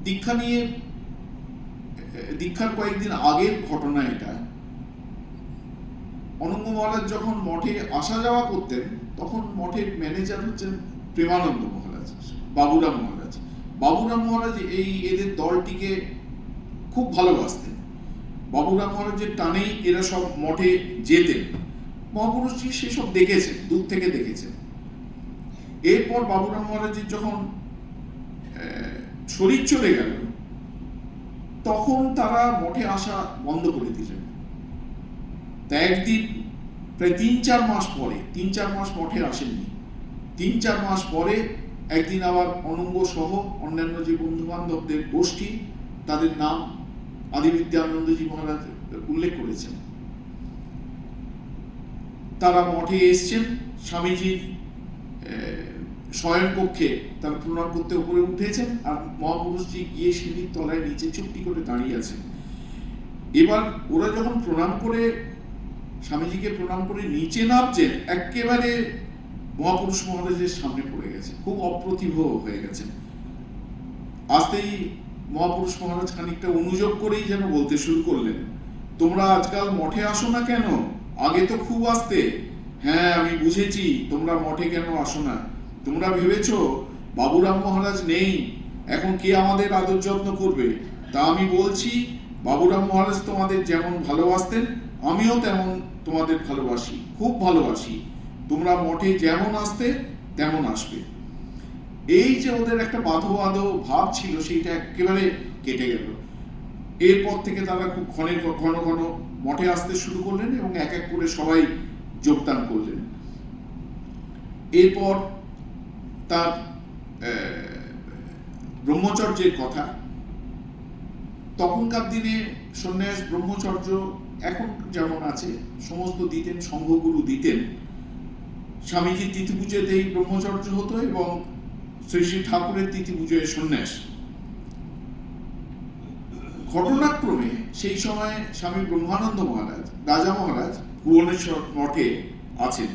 দীক্ষা নিয়ে, দীক্ষার কয়েকদিন আগের ঘটনা এটা। অনঙ্গ মহারাজ যখন মঠে আসা যাওয়া করতেন, তখন মঠের ম্যানেজার হচ্ছেন প্রেমানন্দ মহারাজ, বাবুরাম মহারাজ। বাবুরাম মহারাজ এদের দলটিকে খুব ভালোবাসতেন। বাবুরাম মহারাজের টানেই এরা সব মঠে যেতেন। মহাপুরুষজি সেসব দেখেছেন, দূর থেকে দেখেছেন। এরপর বাবুরাম মহারাজের যখন শরীর চলে গেল, তখন তারা মঠে আসা বন্ধ করে দিলেন। তা একদিন প্রায় 3-4 মাস পরে, 3-4 মাস মঠে আসেননি, 3-4 মাস পরে একদিন আবার অনঙ্গ সহ অন্যান্য যে বন্ধু বান্ধবদের গোষ্ঠী, তাদের নাম আদিবিদ্যানন্দজি মহারাজ উল্লেখ করেছেন, তারা মঠে এসছেন। স্বামীজির শয়ন কক্ষে তারা প্রণাম করতে উপরে উঠেছেন, আর মহাপুরুষজি গিয়ে সিঁড়ির তলায় নিচে চুপটি করে দাঁড়িয়ে আছেন। এবার ওরা যখন প্রণাম করে, স্বামীজিকে প্রণাম করে নিচে নামছেন, একেবারে মহাপুরুষ মহারাজের সামনে পড়ে গেছে, খুব অপ্রতিভ হয়ে গেছেন। আসতেই মহাপুরুষ মহারাজ খানিকটা অনুযোগ করেই যেন বলতে শুরু করলেন, তোমরা আজকাল মঠে আসো না কেন? আগে তো খুব আসতে। হ্যাঁ, আমি বুঝেছি তোমরা মঠে কেন আসো না। তোমরা ভেবেছো বাবুরাম মহারাজ নেই, এখন কে আমাদের আদর যত্ন করবে? তা আমি বলছি, বাবুরাম মহারাজ তোমাদের যেমন ভালোবাসতেন, আমিও তেমন তোমাদের ভালোবাসি, খুব ভালোবাসি। তোমরা মঠে যেমন আসতে তেমন আসবে। এই যে ওদের একটা বাঁধো ভাব ছিল, সেইটা একেবারে কেটে গেল। এরপর থেকে তারা খুব ঘন ঘন মঠে আসতে শুরু করলেন এবং এক এক করে সবাই যোগদান করলেন। এরপর তার ব্রহ্মচর্যের কথা, তখনকার দিনে সন্ন্যাস ব্রহ্মচর্য এখন যেমন আছে সমস্ত দিতেন, সংঘগুরু দিতেন। স্বামীজির তিথি পুজোতেই ব্রহ্মচর্য হতো এবং শ্রী শ্রী ঠাকুরের তিথি পুজোয় সন্ন্যাস। ঘটনাক্রমে সেই সময় স্বামী ব্রহ্মানন্দ মহারাজ, রাজা মহারাজ ভুবনেশ্বর মঠে আছেন,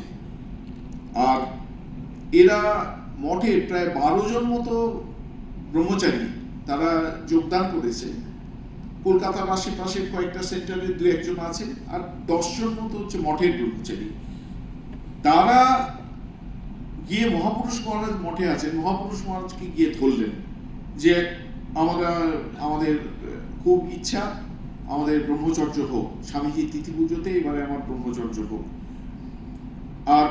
আর এরা মঠে প্রায় 12 জন মতো ব্রহ্মচারী তারা যোগদান করেছে। কলকাতার আশেপাশের কয়েকটা সেন্টারে 2-1 জন আছে, আর 10 জন মতো হচ্ছে মঠের ব্রহ্মচারী। তারা গিয়ে মহাপুরুষ মহারাজ মঠে আছেন, মহাপুরুষ মহারাজকে গিয়ে ধরলেন যে আমাদের খুব ইচ্ছা আমাদের ব্রহ্মচর্য হোক, স্বামীজির তিথি পুজোতে এবারে আমার ব্রহ্মচর্য হোক। আর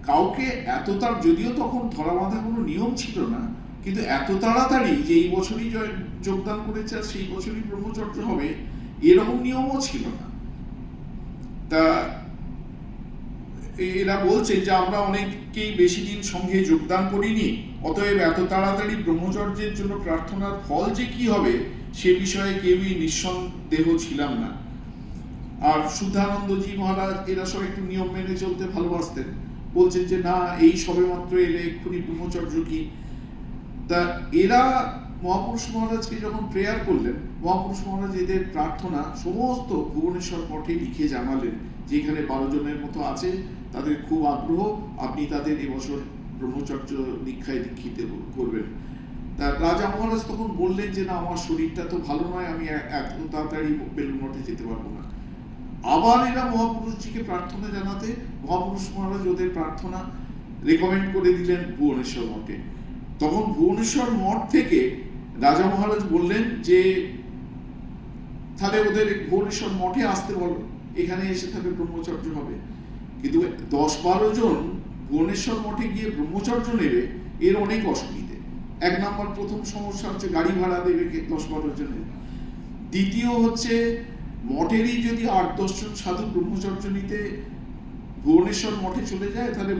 কাউকে এত তার, যদিও তখন ধরা বাঁধা কোনো নিয়ম ছিল না, কিন্তু এত তাড়াতাড়ি যে এই বছরই যোগদান করেছে আর সেই বছরই ব্রহ্মচর্য হবে, এরকম নিয়মও ছিল না। তা এরা বলছে যে আমরা অনেকেই বেশি দিন সঙ্গে যোগদান করিনি, অতএব এত তাড়াতাড়ি ব্রহ্মচর্যের জন্য প্রার্থনার ফল যে কি হবে সে বিষয়ে কেউই নিঃসন্দেহ ছিলাম না। আর শুদ্ধানন্দজি মহারাজ এরা সব একটু নিয়ম মেনে চলতে ভালোবাসতেন, বলছেন যে না, এই সবে মাত্র এলে এক্ষুনি ব্রহ্মচর্য কি। তা এরা মহাপুরুষ মহারাজকে যখন প্রেয়ার করলেন, মহাপুরুষ মহারাজ এদের প্রার্থনা সমস্ত ভুবনেশ্বর মঠে লিখে জানালেন যে এখানে 12 জনের মতো আছে, তাদের খুব আগ্রহ, আপনি তাদের এবছর ব্রহ্মচর্য দীক্ষায় দীক্ষিত করবেন। তা রাজা মহারাজ তখন বললেন যে না, আমার শরীরটা তো ভালো নয়, আমি এত তাড়াতাড়ি বেলুড় মঠে যেতে পারবো না। আবার এরা মহাপুরুষজিকে প্রার্থনা জানাতে মহাপুরুষ মহারাজ ওদের প্রার্থনা রেকমেন্ড করে দিলেন ভুবনেশ্বর মঠে। তখন ভুবনেশ্বর মঠ থেকে রাজা মহারাজ বললেন যে তাহলে ওদের ভুবনেশ্বর মঠে আসতে বলো, এখানে এসে তাহলে ব্রহ্মচর্য হবে। কিন্তু 10-12 জন ভুবনেশ্বর মঠে গিয়ে ব্রহ্মচর্য নেবে, এর অনেক অসুবিধে। 1 নম্বর প্রথম সমস্যা হচ্ছে গাড়ি ভাড়া দেবে কে 10-12 জনের। দ্বিতীয় হচ্ছে মঠেরই যদি 8-10 জন সাধু ব্রহ্মচর্য নিতে ভুবনেশ্বর মঠে চলে যায়, তাহলে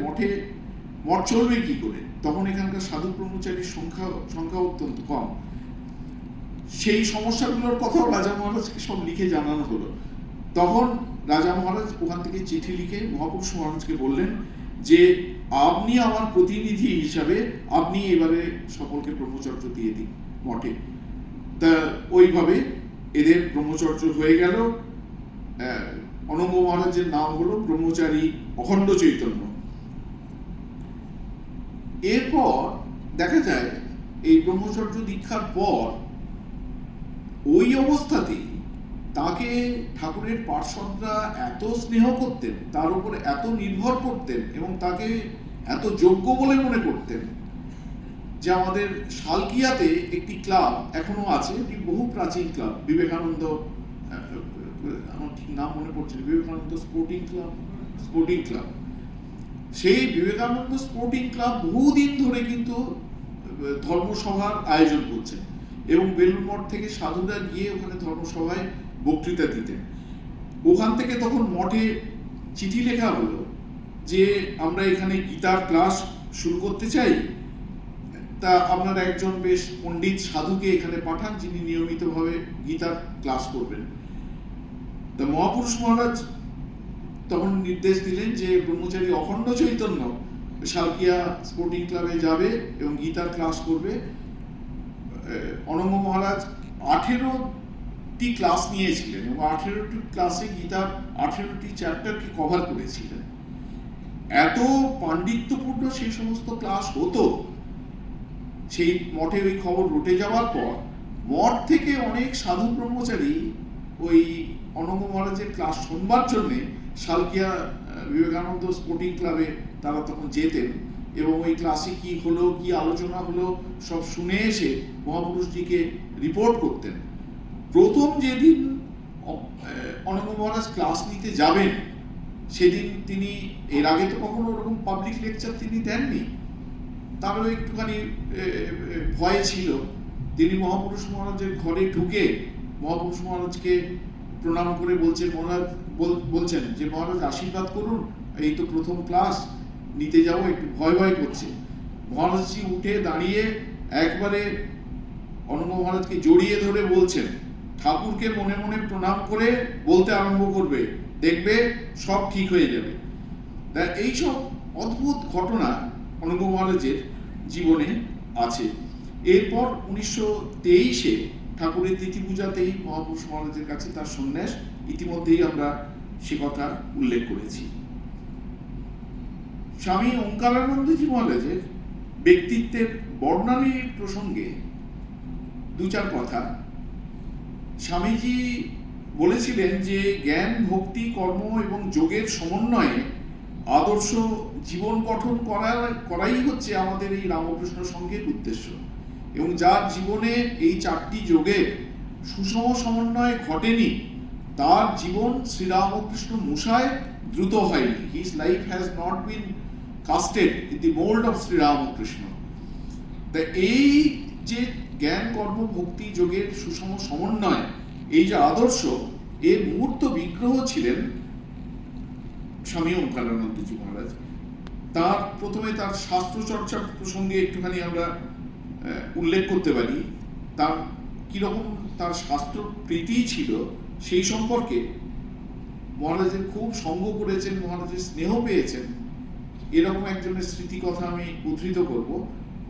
মঠ চলবে কি করে? তখন এখানকার সাধু ব্রহ্মচারীর সংখ্যা অত্যন্ত কম। সেই সমস্যাগুলোর কথাও রাজা মহারাজকে সব লিখে জানানো হলো। তখন রাজা মহারাজ ওখান থেকে চিঠি লিখে মহাপুরুষ মহারাজকে বললেন যে আপনি আমার প্রতিনিধি হিসাবে আপনি এবারে সকলকে ব্রহ্মচর্য দিয়ে দিন মঠে। তা ওইভাবে এদের ব্রহ্মচর্য হয়ে গেল। অনঙ্গ মহারাজের নাম হলো ব্রহ্মচারী অখণ্ড চৈতন্য। এরপর দেখা যায় এই ব্রহ্মচর্য দীক্ষার পর ওই অবস্থাতেই তাকে ঠাকুরের পার্ষদরা এত স্নেহ করতেন, তার উপর এত নির্ভর করতেন এবং তাকে এত যোগ্য বলে মনে করতেন যে আমাদের শালকিয়াতে একটি ক্লাব এখনো আছে, একটি বহু প্রাচীন ক্লাব, বিবেকানন্দ, আমার ঠিক নাম মনে পড়ছে, বিবেকানন্দ স্পোর্টিং ক্লাব। সেই বিবেকানন্দ স্পোর্টিং ক্লাব বহুদিন ধরে কিন্তু ধর্মসভার আয়োজন করছে এবং বেলুড় মঠ থেকে সাধুরা গিয়ে ওখানে ধর্মসভায় বক্তৃতা দিতেন। ওখান থেকে তখন মঠে চিঠি লেখা হলো যে আমরা এখানে গীতার ক্লাস শুরু করতে চাই, তা আপনারা একজন বেশ পণ্ডিত সাধুকে এখানে পাঠান যিনি নিয়মিতভাবে গীতার ক্লাস করবেন। তা মহাপুরুষ মহারাজ তখন নির্দেশ দিলেন যে ব্রহ্মচারী অখণ্ড চৈতন্য শালকিয়া স্পোর্টিং ক্লাবে যাবে এবং গীতার ক্লাস করবে। অনঙ্গ মহারাজ 18টি ক্লাস নিয়েছিলেন এবং 18টি ক্লাসে গীতার 18টি চ্যাপ্টারকে কভার করেছিলেন। এত পাণ্ডিত্যপূর্ণ সেই সমস্ত ক্লাস হতো। সেই মঠে ওই খবর রটে যাওয়ার পর মঠ থেকে অনেক সাধু ব্রহ্মচারী ওই অনঙ্গ মহারাজের ক্লাস শুনবার জন্যে শালকিয়া বিবেকানন্দ স্পোর্টিং ক্লাবে তারা তখন যেতেন এবং ওই ক্লাসে কি হলো, কি আলোচনা হলো সব শুনে এসে মহাপুরুষজিকে রিপোর্ট করতেন। প্রথম যেদিন অনঙ্গ মহারাজ ক্লাস নিতে যাবেন সেদিন তিনি, এর আগে তো কখনো ওরকম পাবলিক লেকচার তিনি দেননি, তারও একটুখানি ভয় ছিল। তিনি মহাপুরুষ মহারাজের ঘরে ঢুকে মহাপুরুষ মহারাজকে প্রণাম করে বলছেন যে মহারাজ আশীর্বাদ করুন, এই তো প্রথম ক্লাস নিতে যাবো, একটু ভয় ভয় করছে। মহারাজজি উঠে দাঁড়িয়ে একবারে অনঙ্গ মহারাজকে জড়িয়ে ধরে বলছেন, ঠাকুরকে মনে মনে প্রণাম করে বলতে আরম্ভ করবে, দেখবে সব ঠিক হয়ে যাবে। এইসব অদ্ভুত ঘটনা অনঙ্গ মহারাজের জীবনে আছে। এরপর 1923-এ ঠাকুরের তিথি পূজাতেই মহাপুরুষ মহারাজের কাছে তার সন্ন্যাস, ইতিমধ্যেই আমরা সে কথা উল্লেখ করেছি। স্বামী ওঙ্কারানন্দজি মহারাজের ব্যক্তিত্বের বর্ণালীর প্রসঙ্গে দু চার কথা। স্বামীজি বলেছিলেন যে জ্ঞান, ভক্তি, কর্ম এবং যোগের সমন্বয়ে আদর্শ জীবন গঠন করাই হচ্ছে আমাদের এই রামকৃষ্ণ সংঘের উদ্দেশ্য, এবং যার জীবনে এই চারটি যোগের সুষম সমন্বয় ঘটেনি তার জীবন শ্রীরামকৃষ্ণ মূষায় দ্রুত হয়নি। His life has not been casted in the mould of Sri Ramakrishna. এই যে জ্ঞান, কর্ম, ভক্তি, যোগের সুষম সমন্বয়, এই যে আদর্শ, এর মূর্ত বিগ্রহ ছিলেন স্বামী ওঙ্কারানন্দজি মহারাজ। তার প্রথমে তার শাস্ত্র চর্চা প্রসঙ্গে একটুখানি আমরা উল্লেখ করতে পারি। তার কিরকম তার শাস্ত্র প্রীতি ছিল সেই সম্পর্কে মহারাজের খুব সঙ্গ করেছেন, মহারাজের স্নেহ পেয়েছেন, এরকম একজনের স্মৃতি কথা আমি উদ্ধৃত করব।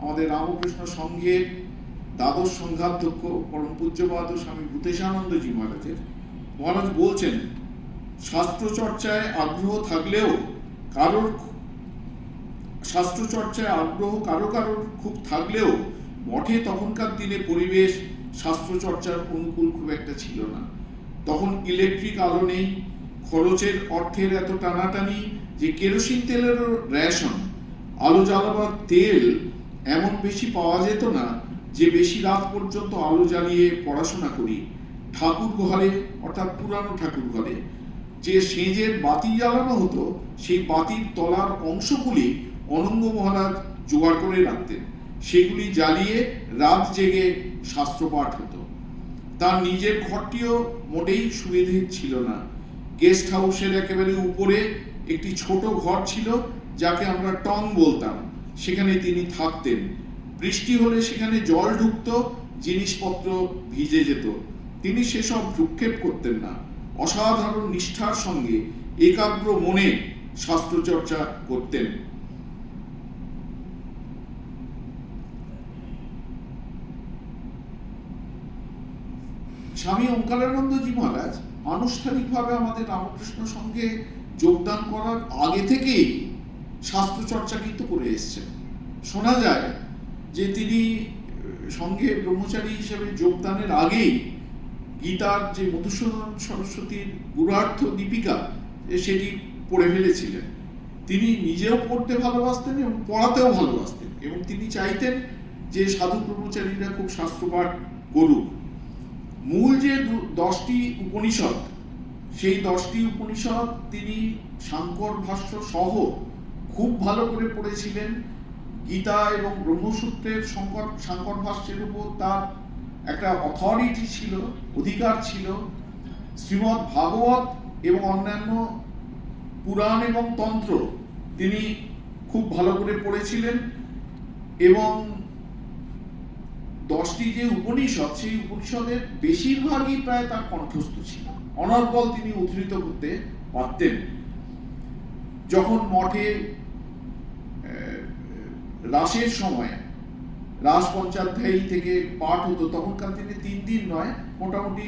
আমাদের রামকৃষ্ণ সংঘের দ্বাদশ সংঘাধ্যক্ষ পরম পূজ্যপাদ স্বামী ভূতেশানন্দজি মহারাজের। মহারাজ বলছেন, শাস্ত্র চর্চায় আগ্রহ থাকলেও কারোর কারোর খুব থাকলেও মঠে তখনকার দিনে পরিবেশ শাস্ত্র চর্চার অনুকূল খুব একটা ছিল না। তখন ইলেকট্রিক আলো নেই, খরচের অর্থের এত টানাটানি যে কেরোসিন তেলেরও রেশন, আলো জ্বালাবার তেল এমন বেশি পাওয়া যেত না যে বেশি রাত পর্যন্ত আলো জ্বালিয়ে পড়াশোনা করি। ঠাকুর ঘরে, অর্থাৎ পুরানো ঠাকুর ঘরে যে সেজের বাতি জ্বালানো হতো, সেই বাতির তলার অংশগুলি অনঙ্গ মহারাজ জোগাড় করে রাখতেন। সেগুলি জ্বালিয়ে রাত জেগে শাস্ত্রপাঠ হতো। তার নিজের ঘরটিও মোটেই সুবিধে ছিল না। গেস্ট হাউসের একেবারে উপরে একটি ছোট ঘর ছিল, যাকে আমরা টং বলতাম। সেখানে তিনি থাকতেন। বৃষ্টি হলে সেখানে জল ঢুকতো, জিনিসপত্র ভিজে যেত। তিনি সেসব ভ্রুক্ষেপ করতেন না। অসাধারণ নিষ্ঠার সঙ্গে একাগ্র মনে শাস্ত্রচর্চা করতেন। স্বামী ওঙ্কারানন্দজি মহারাজ আনুষ্ঠানিকভাবে আমাদের রামকৃষ্ণ সংঘে যোগদান করার আগে থেকেই শাস্ত্রচর্চা কিন্তু করে এসছেন। শোনা যায় যে তিনি সংঘে ব্রহ্মচারী হিসেবে যোগদানের আগেই গীতার যে মধুসূদন সরস্বতীর গুরুয়ার্থ দীপিকা সেটি পড়ে ফেলেছিলেন। তিনি নিজেও পড়তে ভালোবাসতেন এবং পড়াতেও ভালোবাসতেন, এবং তিনি চাইতেন যে সাধু ব্রহ্মচারীরা খুব শাস্ত্রপাঠ করুক। মূল যে 10টি উপনিষদ, সেই 10টি উপনিষদ তিনি সাংকর ভাষ্য সহ খুব ভালো করে পড়েছিলেন। গীতা এবং ব্রহ্মসূত্রের সাংকর ভাষ্যের উপর তার একটা অথরিটি ছিল, অধিকার ছিল। শ্রীমদ্ ভাগবত এবং অন্যান্য পুরাণ এবং তন্ত্র তিনি খুব ভালো করে পড়েছিলেন, এবং 10টি যে উপনিষদ, সেই উপনিষদের বেশিরভাগই প্রায় তার কণ্ঠস্থ ছিল। অনর্গল তিনি উদ্ধৃত করতে পারতেন। যখন মঠে রাসের সময় রাস পঞ্চাধ্যায়ী থেকে পাঠ হতো, তখনকার দিনে 3 দিন নয়, মোটামুটি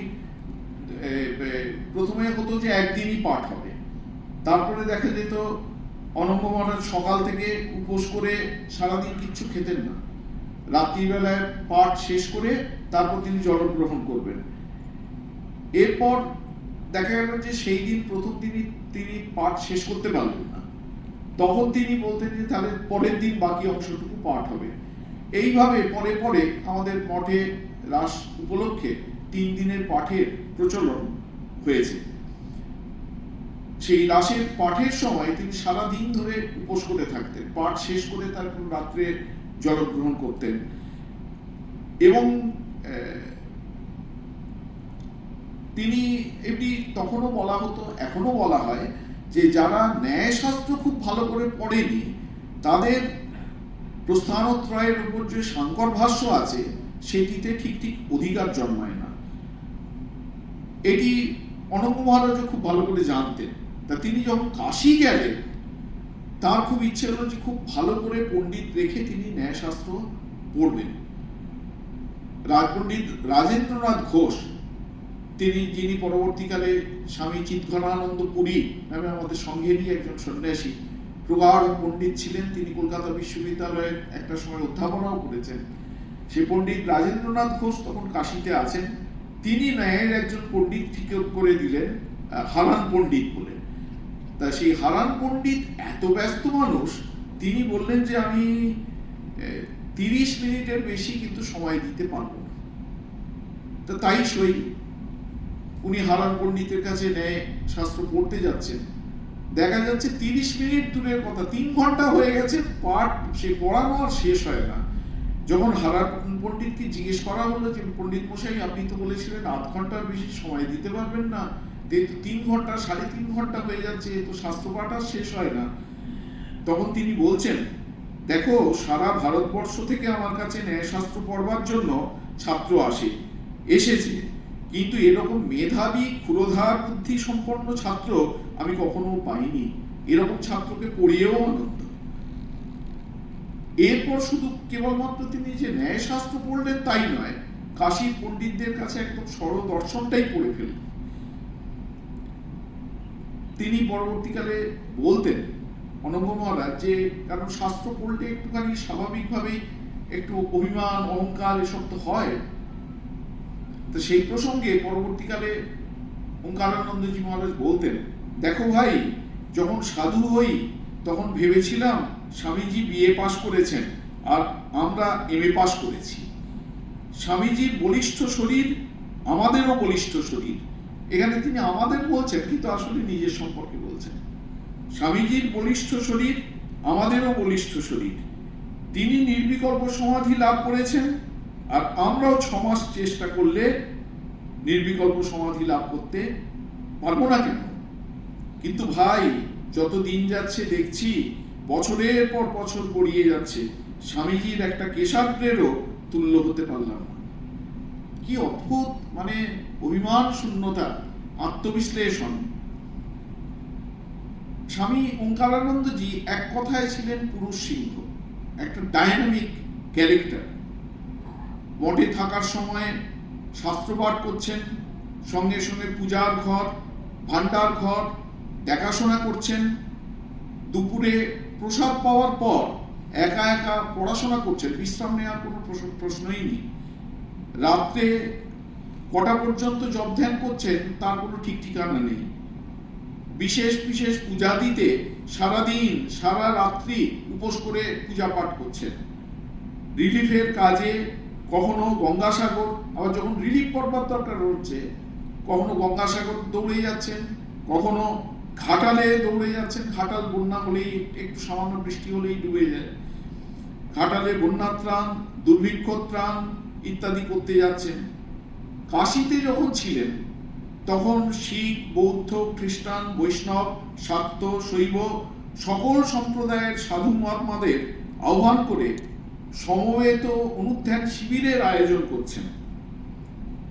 প্রথমে হতো যে একদিনই পাঠ হবে। তারপরে দেখা যেত অনঙ্গ মহারাজ সকাল থেকে উপোস করে সারাদিন কিচ্ছু খেতেন না, রাত্রিবেলায় পাঠ শেষ করে তারপর তিনি জলগ্রহণ করবেন। এরপর দেখা গেল যে সেই দিন প্রথম দিনই তিনি পাঠ শেষ করতে পারলেন না, তখন তিনি বলতেন যে তাহলে পরের দিন বাকি অংশটুকু পাঠ হবে। এইভাবে পরে পরে আমাদের মঠে রাস উপলক্ষে 3 দিনের পাঠের প্রচলন হয়েছে। সেই রাসের পাঠের সময় তিনি সারা দিন ধরে উপোস করে থাকতেন, পাঠ শেষ করে তারপর রাত্রে জলগ্রহণ করতেন। এবং তিনি এমনি তখনও বলা হতো, এখনো বলা হয়, যে যারা ন্যায়শাস্ত্র খুব ভালো করে পড়েনি তাদের প্রস্থানত্রয়ের উপর যে শাঙ্কর ভাষ্য আছে সেটিতে ঠিক ঠিক অধিকার জন্মায় না। এটি অনঙ্গ মহারাজও খুব ভালো করে জানতেন। তা তিনি যখন কাশী গেলেন তার খুব ইচ্ছে হলো যে খুব ভালো করে পণ্ডিত রেখে তিনি ন্যায়শাস্ত্র পড়বেন। রাজপণ্ডিত রাজেন্দ্রনাথ ঘোষ, যিনি পরবর্তীকালে স্বামী চিৎঘনানন্দ পুরী নামে আমাদের সংঘেরই একজন সন্ন্যাসী, প্রগাঢ় পণ্ডিত ছিলেন। তিনি কলকাতা বিশ্ববিদ্যালয়ে একটা সময় অধ্যাপনাও করেছেন। সেই পণ্ডিত রাজেন্দ্রনাথ ঘোষ তখন কাশীতে আছেন। তিনি ন্যায়ের একজন পণ্ডিত ঠিক করে দিলেন, হারান পণ্ডিত বলে। তা সেই হারান পণ্ডিত এত ব্যস্ত মানুষ, তিনি বললেন যে আমি 30 মিনিটের বেশি কিন্তু সময় দিতে পারবো না। তো তাই সই, উনি হারান পণ্ডিতের কাছে ন্যায় শাস্ত্র পড়তে যাচ্ছেন। দেখা যাচ্ছে 30 মিনিট দূরের কথা, 3 ঘন্টা হয়ে গেছে পাঠ, সে পড়ানো আর শেষ হয় না। যখন হারান পণ্ডিতকে জিজ্ঞেস করা হলো যে পণ্ডিত মশাই আপনি তো বলেছিলেন 8 ঘন্টার বেশি সময় দিতে পারবেন না, যেহেতু 3 ঘন্টা 3.5 ঘন্টা হয়ে যাচ্ছে, তো শাস্ত্র পাঠ আর শেষ হয় না। তখন তিনি বলছেন, দেখো সারা ভারতবর্ষ থেকে আমার কাছে ন্যায়শাস্ত্র পড়বার জন্য ছাত্র এসেছে, কিন্তু এরকম মেধাবী ক্ষুরধার বুদ্ধি সম্পন্ন ছাত্র আমি কখনো পাইনি। এরকম ছাত্রকে পড়িয়েও আনন্দ। এরপর শুধু কেবলমাত্র তিনি যে ন্যায়শাস্ত্র পড়লেন তাই নয়, কাশীর পণ্ডিতদের কাছে একদম সরল দর্শনটাই পড়ে ফেললেন। তিনি পরবর্তীকালে বলতেন অনঙ্গ মহারাজ যে, কারণ শাস্ত্র পড়লে একটুখানি স্বাভাবিকভাবেই একটু অভিমান অহংকার এসব তো হয়। তো সেই প্রসঙ্গে পরবর্তীকালে ওঙ্কারানন্দজি মহারাজ বলতেন, দেখো ভাই, যখন সাধু হই তখন ভেবেছিলাম স্বামীজি বিএ পাস করেছেন আর আমরা এমএ পাস করেছি। স্বামীজির বলিষ্ঠ শরীর, আমাদেরও বলিষ্ঠ শরীর। এখানে তিনি আমাদের বলছেন কিন্তু আসলে নিজের সম্পর্কে বলছেন। স্বামীজির বলিষ্ঠ শরীর, আমাদেরও বলিষ্ঠ শরীর। তিনি নির্বিকল্প সমাধি লাভ করেছেন আর আমরাও 6 মাস চেষ্টা করলে নির্বিকল্প সমাধি লাভ করতে পারবো না কেন? কিন্তু ভাই, যত দিন যাচ্ছে দেখছি বছরের পর বছর গড়িয়ে যাচ্ছে, স্বামীজির একটা কেশাগ্রেরও তুল্য হতে পারলাম না। কি অদ্ভুত মানে অভিমান শূন্যতা, আত্মবিশ্লেষণ। স্বামী ওঙ্কারানন্দজি এক কথায় ছিলেন পুরুষ সিংহ, একটা ডাইনামিক ক্যারেক্টার। মঠে থাকার সময় শাস্ত্রপাঠ করছেন, সঙ্গে সঙ্গে পূজার ঘর, ভান্ডার ঘর দেখাশোনা করছেন। দুপুরে প্রসাদ পাওয়ার পর একা একা পড়াশোনা করছেন, বিশ্রাম নেওয়ার কোনো প্রশ্নই নেই। রাত্রে কটা পর্যন্ত জপ ধ্যান করছেন তার কোনো ঠিক ঠিকানা নেই। বিশেষ বিশেষ পূজা দিতে সারাদিন সারা রাত্রি উপোস করে পূজা পাঠ করছেন। রিলিফের কাজে কখনো গঙ্গাসাগর, আবার যখন রিলিফ করবার দরকার হচ্ছে কখনো গঙ্গাসাগর দৌড়ে যাচ্ছেন, কখনো ঘাটালে দৌড়ে যাচ্ছেন। ঘাটাল বন্যা হলেই, একটু সামান্য বৃষ্টি হলেই ডুবে যায়। ঘাটালে বন্যা ত্রাণ, দুর্ভিক্ষ ত্রাণ ইত্যাদি করতে যাচ্ছেন। কাশীতে যখন ছিলেন তখন শিখ, বৌদ্ধ, খ্রিস্টান, বৈষ্ণব, শাক্ত, শৈব সকল সম্প্রদায়ের সাধু মহাত্মাদের আহ্বান করে সমবেত অনুধ্যান শিবিরের আয়োজন করছেন।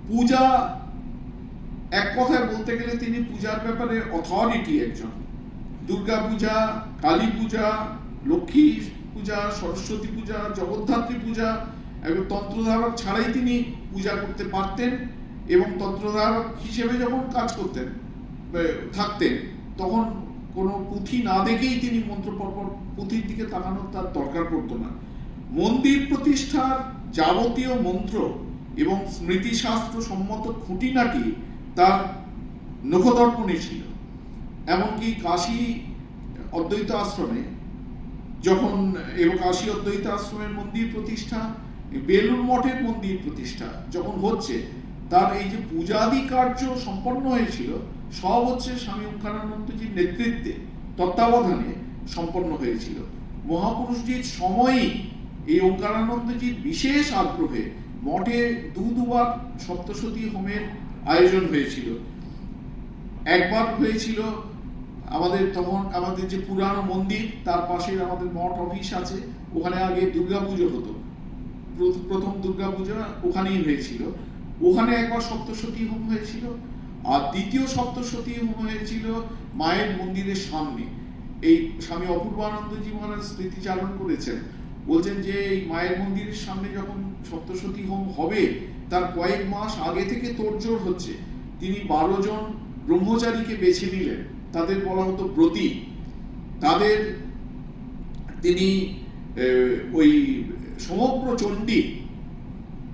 পূজা, এক কথায় বলতে গেলে তিনি পূজার ব্যাপারে অথরিটি একজন। দুর্গা পূজা, কালী পূজা, লক্ষ্মী পূজা, সরস্বতী পূজা, জগদ্ধাত্রী পূজা, একজন তন্ত্রধারক ছাড়াই তিনি পূজা করতে পারতেন। এবং তন্ত্রধারক হিসেবে যখন কাজ করতেন থাকতেন তখন কোনো পুঁথি না দেখেই তিনি মন্ত্র পরপর পুঁথির দিকে তাকানোর তার দরকার পড়তো না। মন্দির প্রতিষ্ঠার যাবতীয় মন্ত্র এবং স্মৃতিশাস্ত্র সম্মত খুঁটিনাটি তার নখদর্পণে ছিল। এমনকি কাশী অদ্বৈত আশ্রমে যখন কাশী অদ্বৈত আশ্রমের মন্দির প্রতিষ্ঠা, বেলুড় মঠের মন্দির প্রতিষ্ঠা যখন হচ্ছে, তার এই যে পূজাদি কার্য সম্পন্ন হয়েছিল সব হচ্ছে স্বামী ওঙ্কারানন্দজির নেতৃত্বে, তত্ত্বাবধানে সম্পন্ন হয়েছিল। মহাপুরুষজির সময়ই এই ওঙ্কারানন্দজির বিশেষ আগ্রহে মঠে দুবার সপ্তশতী হোমের আয়োজন হয়েছিল। একবার হয়েছিল আমাদের যে পুরানো মন্দির, তার পাশে আমাদের মঠ অফিস আছে, ওখানে আগে দুর্গাপুজো হতো, প্রথম দুর্গাপূজা ওখানেই হয়েছিল। ওখানে একবার সপ্তশতী হোম হয়েছিল, আর দ্বিতীয় সপ্তশতী হোম হয়েছিল মায়ের মন্দিরের সামনে। এই স্বামী অপূর্বানন্দজি মহারাজ স্মৃতিচারণ করেছেন, বলছেন যে এই মায়ের মন্দিরের সামনে যখন সপ্তশতী হোম হবে তার কয়েক মাস আগে থেকে তোড়জোড় হচ্ছে। তিনি 12 জন ব্রহ্মচারীকে বেছে নিলেন, তাদের বলা হতো ব্রতী। তাদের তিনি ওই সমগ্র চণ্ডী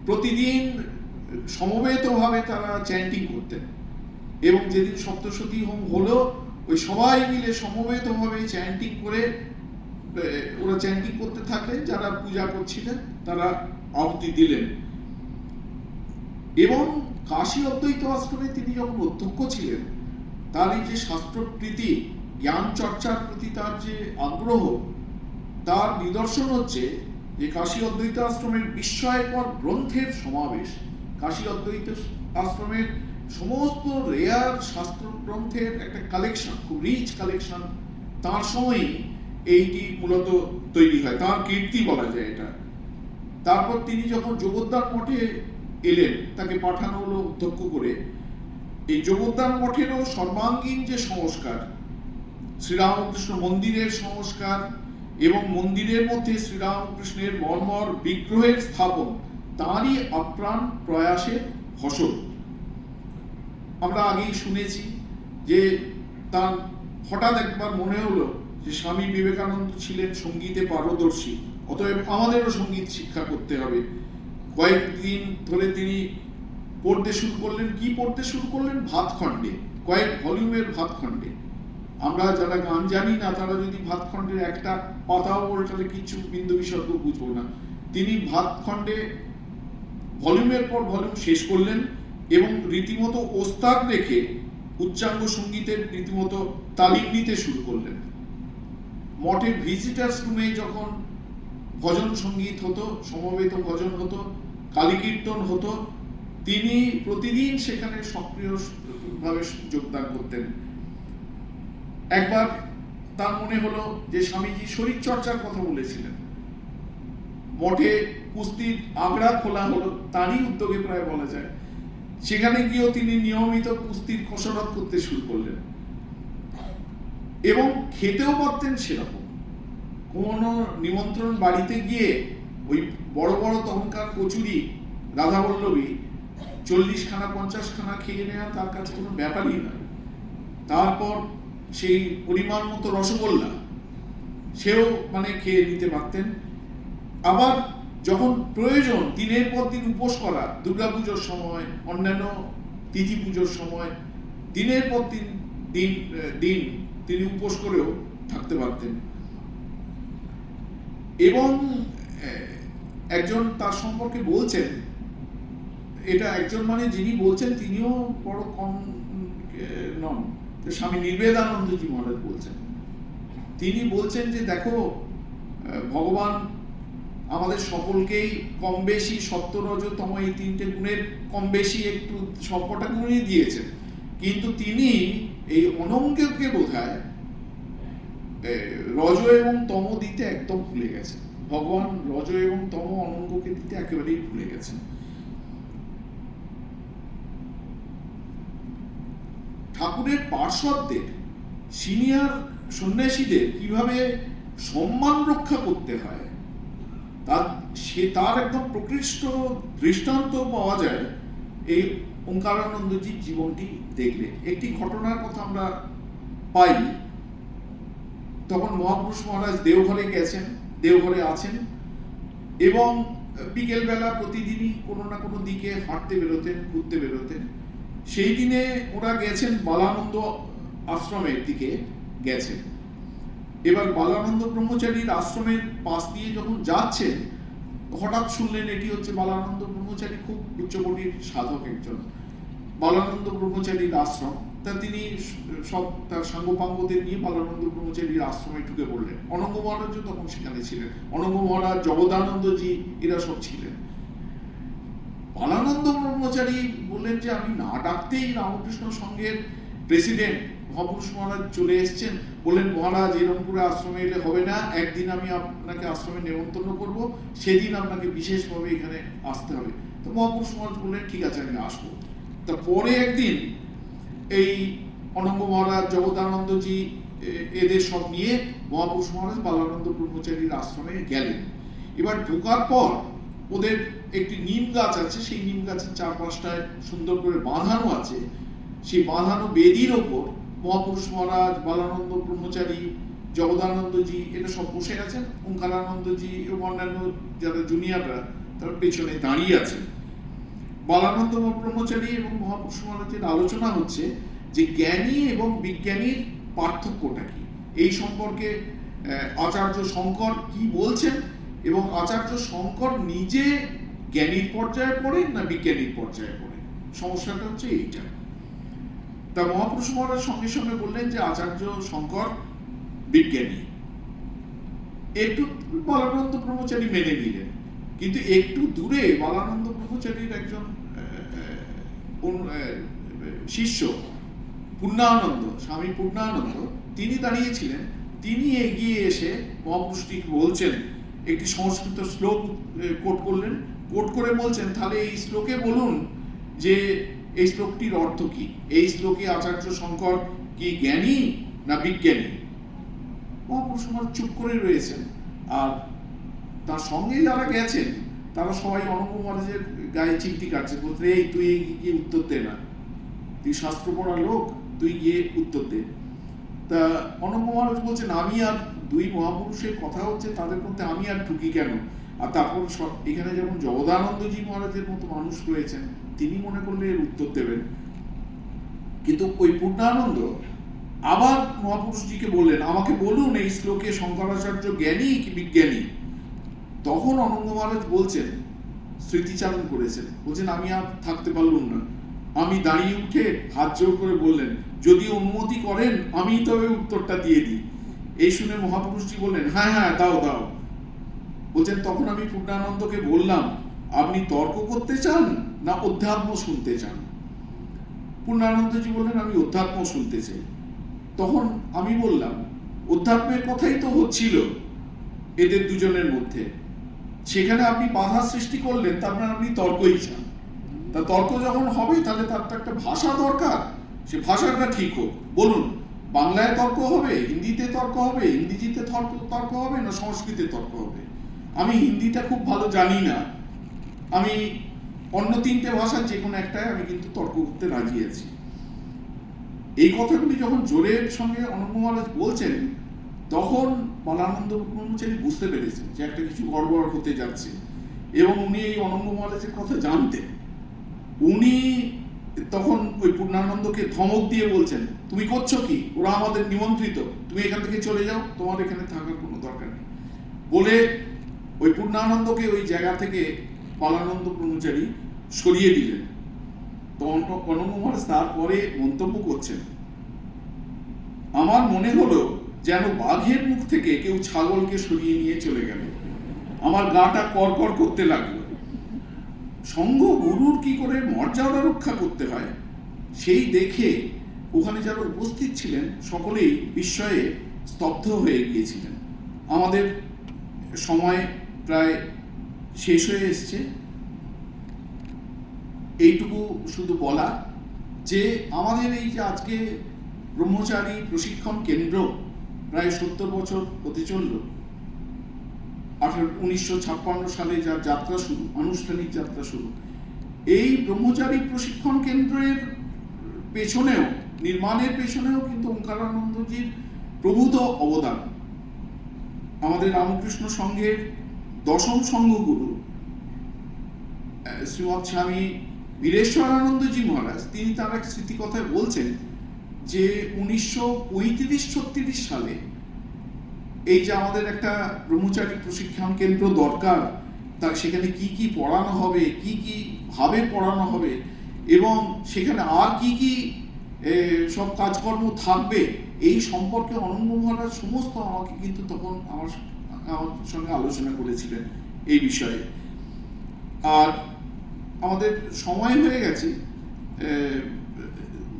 প্রতিদিন সমবেতভাবে তারা চ্যান্টিং করতেন, এবং যেদিন সপ্তশতী হোম হলো ওই সবাই মিলে সমবেতভাবে চ্যান্টিং করে, ওরা চ্যান্টিং করতে থাকলে যারা পূজা করছিলেন তারা আহুতি দিলেন। এবং কাশী অদ্বৈত আশ্রমে তিনি যখন অধ্যক্ষ ছিলেন, তার এই যে শাস্ত্রপ্রীতি, জ্ঞান চর্চার প্রতি তার যে আগ্রহ, তার নিদর্শন হচ্ছে যে কাশী অদ্বৈত আশ্রমের বিস্ময়কর গ্রন্থের সমাবেশ। কাশী অদ্বৈত আশ্রমের সমস্ত রেয়ার শাস্ত্র গ্রন্থের একটা কালেকশন, খুব রিচ কালেকশন, তার সময়ই এইটি মূলত তৈরি হয়, তার কীর্তি বলা যায় এটা। তারপর তিনি যখন জগদ্দান মঠে এলেন, তাকে পাঠানো হলো অধ্যক্ষ করে। এই জগদ্দান মঠেরও সর্বাঙ্গীন যে সংস্কার, শ্রীরামকৃষ্ণ মন্দিরের সংস্কার এবং মন্দিরের মধ্যে শ্রীরামকৃষ্ণের মর্মর বিগ্রহের স্থাপন, তারই আপ্রাণ প্রয়াসের ফসল। আমরা আগেই শুনেছি যে তার হঠাৎ একবার মনে হলো যে স্বামী বিবেকানন্দ ছিলেন সঙ্গীতে পারদর্শী, অতএব আমাদেরও সঙ্গীত শিক্ষা করতে হবে। কয়েকদিন ধরে তিনি পড়তে শুরু করলেন। কি পড়তে শুরু করলেন? ভাতখণ্ডে, কয়েক ভলিউমের ভাতখণ্ডে। আমরা যারা গান জানি না তারা যদি ভাতখণ্ডের একটা পাতাও বলতে কিছু বিন্দু বিসর্গ বুঝবো না। তিনি ভাতখণ্ডে ভলিউমের পর ভলিউম শেষ করলেন এবং রীতিমতো ওস্তাদ রেখে উচ্চাঙ্গ সঙ্গীতের রীতিমতো তালিম নিতে শুরু করলেন। মঠের ভিজিটার্স রুমে যখন ভজন সঙ্গীত হতো, সমবেত ভজন হতো, কালী কীর্তন হতো, তিনি প্রতিদিন সেখানে সক্রিয়ভাবে যোগদান করতেন। একবার তার মনে হলো যে স্বামীজি শরীর চর্চার কথা বলেছিলেন, মঠে কুস্তির আগ্রা খোলা হলো, তারই উদ্যোগে প্রায় বলা যায়। সেখানে গিয়েও তিনি নিয়মিত কুস্তির কসরত করতে শুরু করলেন এবং খেতেও পারতেন সেরকম। কোনো নিমন্ত্রণ বাড়িতে গিয়ে ওই বড় বড় তখনকার কচুরি, রাধাবল্লভী 40খানা 50খানা খেয়ে নেওয়া তার কাছে কোনো ব্যাপারই নয়। তারপর সেই পরিমাণ মতো রসগোল্লা সেও খেয়ে নিতে পারতেন। আবার যখন প্রয়োজন দিনের পর দিন উপোস করা, দুর্গাপুজোর সময়, অন্যান্য তিথি পুজোর সময় দিনের পর দিন তিনি উপোস করেও থাকতে পারতেন। এবং একজন তার সম্পর্কে বলছেন, এটা একজন যিনি বলছেন তিনিও বড় কম নন, স্বামী নির্বেদানন্দজি মহারাজ বলছেন। তিনি বলছেন যে দেখো, ভগবান আমাদের সকলকেই কম বেশি সত্য রজতম এই 3টে গুণের কম বেশি একটু সবকটা গুণই দিয়েছেন, কিন্তু তিনি এই অনঙ্গকে বোধহয় রজ এবং তম দিতে একদম ভুলে গেছেন। ভগবান রজ এবং তম অনঙ্গকে দিতে একেবারেই ভুলে গেছেন। ঠাকুরের পার্শ্বদের সিনিয়র সন্ন্যাসীদের কিভাবে সম্মান রক্ষা করতে হয় তার একদম প্রকৃষ্ট দৃষ্টান্ত পাওয়া যায় এই ওঙ্কারানন্দজির জীবনটি দেখলে। একটি ঘটনার কথা আমরা পাই, তখন মহাপুরুষ মহারাজ দেওঘরে গেছেন, দেওঘরে আছেন, এবং বিকেলবেলা প্রতিদিনই কোনো না কোনো দিকে হাঁটতে বেরোতেন, ঘুরতে বেরোতেন। সেই দিনে ওরা গেছেন বালানন্দ আশ্রমের দিকে গেছেন। এবার বালানন্দ ব্রহ্মচারীর আশ্রমের পাশ দিয়ে যখন যাচ্ছেন, হঠাৎ শুনলেন এটি হচ্ছে বালানন্দ ব্রহ্মচারী, খুব উচ্চকোটির সাধক একজন, বালানন্দ ব্রহ্মচারীর আশ্রম। তা তিনি সব তার সাঙ্গপাঙ্গদের নিয়ে বালানন্দ ব্রহ্মচারীর আশ্রমে ঢুকে পড়লেন। অনঙ্গ মহারাজও তখন সেখানে ছিলেন, অনঙ্গ মহারাজ, জগদানন্দজি, এরা সব ছিলেন। বালানন্দ ব্রহ্মচারী বললেন যে আমি না ডাকতেই রামকৃষ্ণ সংঘের প্রেসিডেন্ট মহাপুরুষ মহারাজ চলে এসেছেন। বললেন, মহারাজ এরকম করে আশ্রমে এলে হবে না, একদিন আমি আপনাকে আশ্রমে নেমন্তন্ন করব, সেদিন আপনাকে বিশেষভাবে এখানে আসতে হবে। তো মহাপুরুষ মহারাজ বললেন, ঠিক আছে আমি আসবো। তা পরে একদিন এই অনঙ্গ মহারাজ, জগদানন্দজি এদের সব নিয়ে মহাপুরুষ মহারাজ বালানন্দ ব্রহ্মচারীর আশ্রমে গেলেন। এবার ঢোকার পর ওদের একটি নিম গাছ আছে, সেই নিম গাছের চারপাশটায় সুন্দর করে বাঁধানো আছে। সেই বাঁধানো বেদির ওপর মহাপুরুষ মহারাজ, বালানন্দ ব্রহ্মচারী, জগদানন্দজি এরা সব বসে আছেন। ওঙ্কারানন্দজি এবং অন্যান্য যারা জুনিয়ররা তার পেছনে দাঁড়িয়ে আছেন। বালানন্দ ব্রহ্মচারী এবং মহাপুরুষ মহারাজের আলোচনা হচ্ছে যে জ্ঞানী এবং বিজ্ঞানীর পার্থক্যটা কি, এই সম্পর্কে আচার্য শঙ্কর কি বলছেন, এবং আচার্য শঙ্কর নিজে জ্ঞানীর পর্যায়ে পড়েন না বিজ্ঞানীর পর্যায়ে পড়েন, সমস্যাটা হচ্ছে এইটা। তা মহাপুরুষ মহারাজ সঙ্গে সঙ্গে বললেন যে আচার্য শঙ্কর বিজ্ঞানী। একটু বালানন্দ ব্রহ্মচারী মেনে নিলেন, কিন্তু একটু দূরে বালানন্দ ব্রহ্মচারীর একজন শিষ্য পূর্ণানন্দ, স্বামী পূর্ণানন্দ, তিনি দাঁড়িয়েছিলেন। তিনি এগিয়ে এসে মহাপুরুষটিকে বলছেন, একটি সংস্কৃত শ্লোক কোট করলেন, কোট করে বলছেন, তাহলে এই শ্লোকে বলুন যে এই শ্লোকটির অর্থ কি, এই শ্লোকে আচার্য শঙ্কর কি জ্ঞানী না বিজ্ঞানী? মহাপুরুষ মহারাজ চুপ করে রয়েছেন, আর তার সঙ্গে যারা গেছেন তারা সবাই অনঙ্গ মহারাজের গায়ে চিমটি কাটছে, বলতে, এই তুই গিয়ে উত্তর দে না, তুই শাস্ত্র পড়া লোক, তুই গিয়ে উত্তর দে। তা অনঙ্গ মহারাজ বলছেন, আমি আর দুই মহাপুরুষের কথা হচ্ছে, তাদের মধ্যে আমি আর ঢুকি কেন? আর তারপর এখানে যেমন জগদানন্দজি মহারাজের মতো মানুষ রয়েছেন, তিনি মনে করলে এর উত্তর দেবেন। কিন্তু ওই পূর্ণানন্দ আবার মহাপুরুষজিকে বললেন, আমাকে বলুন এই শ্লোকে শঙ্করাচার্য জ্ঞানী কি বিজ্ঞানী? তখন অনঙ্গ মহারাজ বলছেন, স্মৃতিচারণ করেছেন, বলছেন, আমি আর থাকতে পারলুম না, আমি দাঁড়িয়ে উঠে হাত জোর করে বললেন, যদি অনুমতি করেন আমি তবে উত্তরটা দিয়ে দিই। এই শুনে মহাপুরুষজি বললেন, হ্যাঁ হ্যাঁ দাও দাও। বলছেন, তখন আমি পূর্ণানন্দকে বললাম, আপনি তর্ক করতে চান না অধ্যাত্ম শুনতে চান? পূর্ণানন্দজি বললেন, আমি অধ্যাত্ম শুনতে চাই। তখন আমি বললাম, অধ্যাত্মের কথাই তো হচ্ছিল এদের দুজনের মধ্যে, সেখানে আপনি বাধা সৃষ্টি করলেন, তার মানে আপনি তর্কই চান। তা তর্ক যখন হবে তাহলে তার তো একটা ভাষা দরকার, সে ভাষাটা ঠিক হোক। বলুন, বাংলায় তর্ক হবে, হিন্দিতে তর্ক হবে, ইংরেজিতে তর্ক হবে না সংস্কৃতে তর্ক হবে? আমি হিন্দিটা খুব ভালো জানি না, আমি অন্য তিনটে ভাষার যে কোনো একটাই আমি কিন্তু তর্ক করতে রাজি আছি। এই কথাগুলি যখন জোরের সঙ্গে অনঙ্গ মহারাজ বলছেন, তখন বালানন্দ ব্রহ্মচারী বুঝতে পেরেছেন যে একটা কিছু গড়বড় হতে যাচ্ছে, এবং উনি এই অনঙ্গ মহারাজের কথা জানতেন। উনি তখন ওই পূর্ণানন্দকে ধমক দিয়ে বলছেন, তুমি করছো কি, ওরা আমাদের নিমন্ত্রিত, তুমি এখান থেকে চলে যাও, তোমার এখানে থাকার কোনো দরকার নেই, বলে ওই পূর্ণানন্দকে ওই জায়গা থেকে বালানন্দ ব্রহ্মচারী সরিয়ে দিলেন। তো অনঙ্গ মহারাজ তারপরে মন্তব্য করছেন, আমার মনে হলো যেন বাঘের মুখ থেকে কেউ ছাগলকে সরিয়ে নিয়ে চলে গেল, আমার গাটা কড়কড় করতে লাগলো। সংঘ গুরুর কি করে মর্যাদা রক্ষা করতে হয় সেই দেখে ওখানে যারা উপস্থিত ছিলেন সকলেই বিস্ময়ে স্তব্ধ হয়ে গিয়েছিলেন। আমাদের সময় প্রায় শেষ হয়ে এসছে। এইটুকু শুধু বলা যে আমাদের এই যে আজকে ব্রহ্মচারী প্রশিক্ষণ কেন্দ্র প্রায় 70 বছর হতে চলল। 1956 সালে যার যাত্রা শুরু, আনুষ্ঠানিক যাত্রা শুরু, এই ব্রহ্মচারী প্রশিক্ষণ কেন্দ্রের পেছনেও, নির্মাণের পেছনেও কিন্তু ওঙ্কারানন্দজির প্রভূত অবদান। আমাদের রামকৃষ্ণ সংঘের দশম সংঘগুরু শ্রীমৎ স্বামী বীরেশ্বরানন্দজি মহারাজ, তিনি তার এক স্মৃতিকথায় বলছেন যে 1935-36 সালে এই যে আমাদের একটা ব্রহ্মচারী প্রশিক্ষণ কেন্দ্র দরকার, তা সেখানে কি কি পড়ানো হবে, কি কি ভাবে পড়ানো হবে, এবং সেখানে আর কি কি সব কাজকর্ম থাকবে, এই সম্পর্কে অনঙ্গ মহারাজ সমস্ত আমাকে কিন্তু তখন আমার সঙ্গে আলোচনা করেছিলেন এই বিষয়ে। আর আমাদের সময় হয়ে গেছে,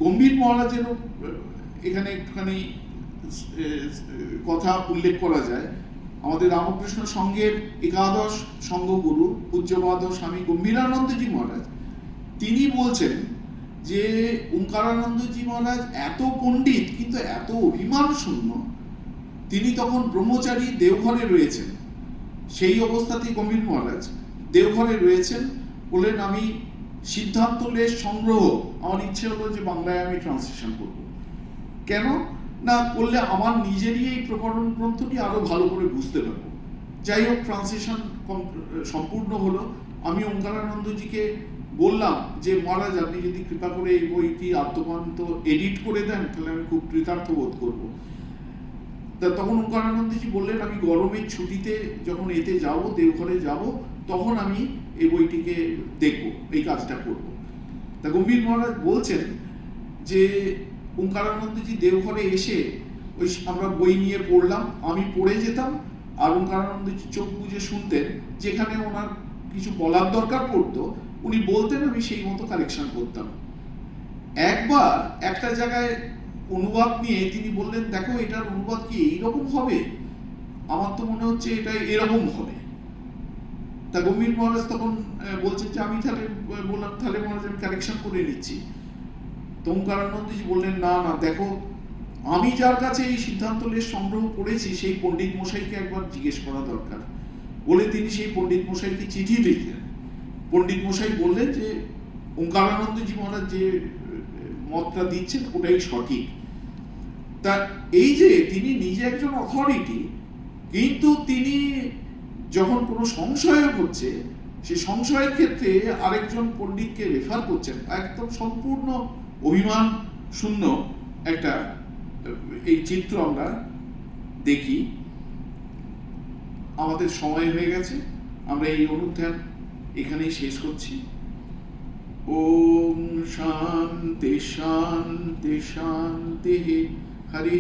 গম্ভীর মহারাজেরও এখানে একটুখানি কথা উল্লেখ করা যায়। আমাদের রামকৃষ্ণ সংঘের একাদশ সংঘগুরু পূজ্যপাদ স্বামী গম্ভীরানন্দজি মহারাজ, তিনি বলছেন যে ওঙ্কারানন্দজি মহারাজ এত পণ্ডিত কিন্তু এত অভিমান শূন্য। তিনি তখন ব্রহ্মচারী দেওঘরে রয়েছেন, সেই অবস্থাতেই গম্ভীর মহারাজ দেওঘরে রয়েছেন, বললেন আমি সিদ্ধান্ত লেশ সংগ্রহ, আমার ইচ্ছে হলো যে বাংলায় আমি ট্রান্সলেশন করব। কেন না করলে আমার নিজেরই এই প্রকরণ গ্রন্থটি আরো ভালো করে বুঝতে পারবো। যাই হোক, ট্রান্সলেশন সম্পূর্ণ হলো। আমি ওঙ্কারানন্দজিকে বললাম যে মহারাজ, আপনি যদি কৃপা করে এই বইটি আদ্যপান্ত এডিট করে দেন তাহলে আমি খুব কৃতার্থ বোধ করবো। তখন ওঙ্কারানন্দজি বললেন আমি গরমের ছুটিতে যখন এতে যাব, দেওঘরে যাব, তখন আমি এই বইটিকে দেখবো, এই কাজটা করব। তা গম্ভীর মহারাজ বলছেন যে ওঙ্কারানন্দজি দেওঘরে এসে ওই আমরা বই নিয়ে পড়লাম, আমি পড়ে যেতাম, আর ওঙ্কারানন্দজি চোখ বুজে শুনতেন, যেখানে ওনার কিছু বলার দরকার পড়তো উনি বলতেন, আমি সেই মতো কারেকশন করতাম। একবার একটা জায়গায় অনুবাদ নিয়ে তিনি বললেন, দেখো এটার অনুবাদ কি এইরকম হবে, আমার তো মনে হচ্ছে এটা এরকম হবে। তা গম্ভীর মহারাজ তখন বলছেন যে আমি তাহলে বললাম, তাহলে মহারাজ আমি কারেকশন করে নিচ্ছি। তো ওঙ্কারানন্দজি বললেন, না না, দেখো আমি যার কাছে এই সিদ্ধান্ত লেশ সংগ্রহ করেছি সেই পণ্ডিত মশাইকে একবার জিজ্ঞেস করা দরকার। বলে তিনি সেই পণ্ডিত মশাইকে চিঠি লিখলেন। পণ্ডিত মশাই বললেন যে ওঙ্কারানন্দজি মহারাজ যে মতটা দিচ্ছেন ওটাই সঠিক। তা এই যে তিনি নিজে একজন অথরিটি, কিন্তু তিনি যখন কোনো সংশয় হচ্ছে, সে সংশয়ের ক্ষেত্রে আরেকজন পণ্ডিতকে রেফার করছেন, একদম সম্পূর্ণ অভিমান শূন্য একটা এই চিত্র আমরা দেখি। আমাদের সময় হয়ে গেছে, আমরা এই অনুধ্যান এখানেই শেষ করছি। ওম শান্তি শান্তি শান্তি। হরি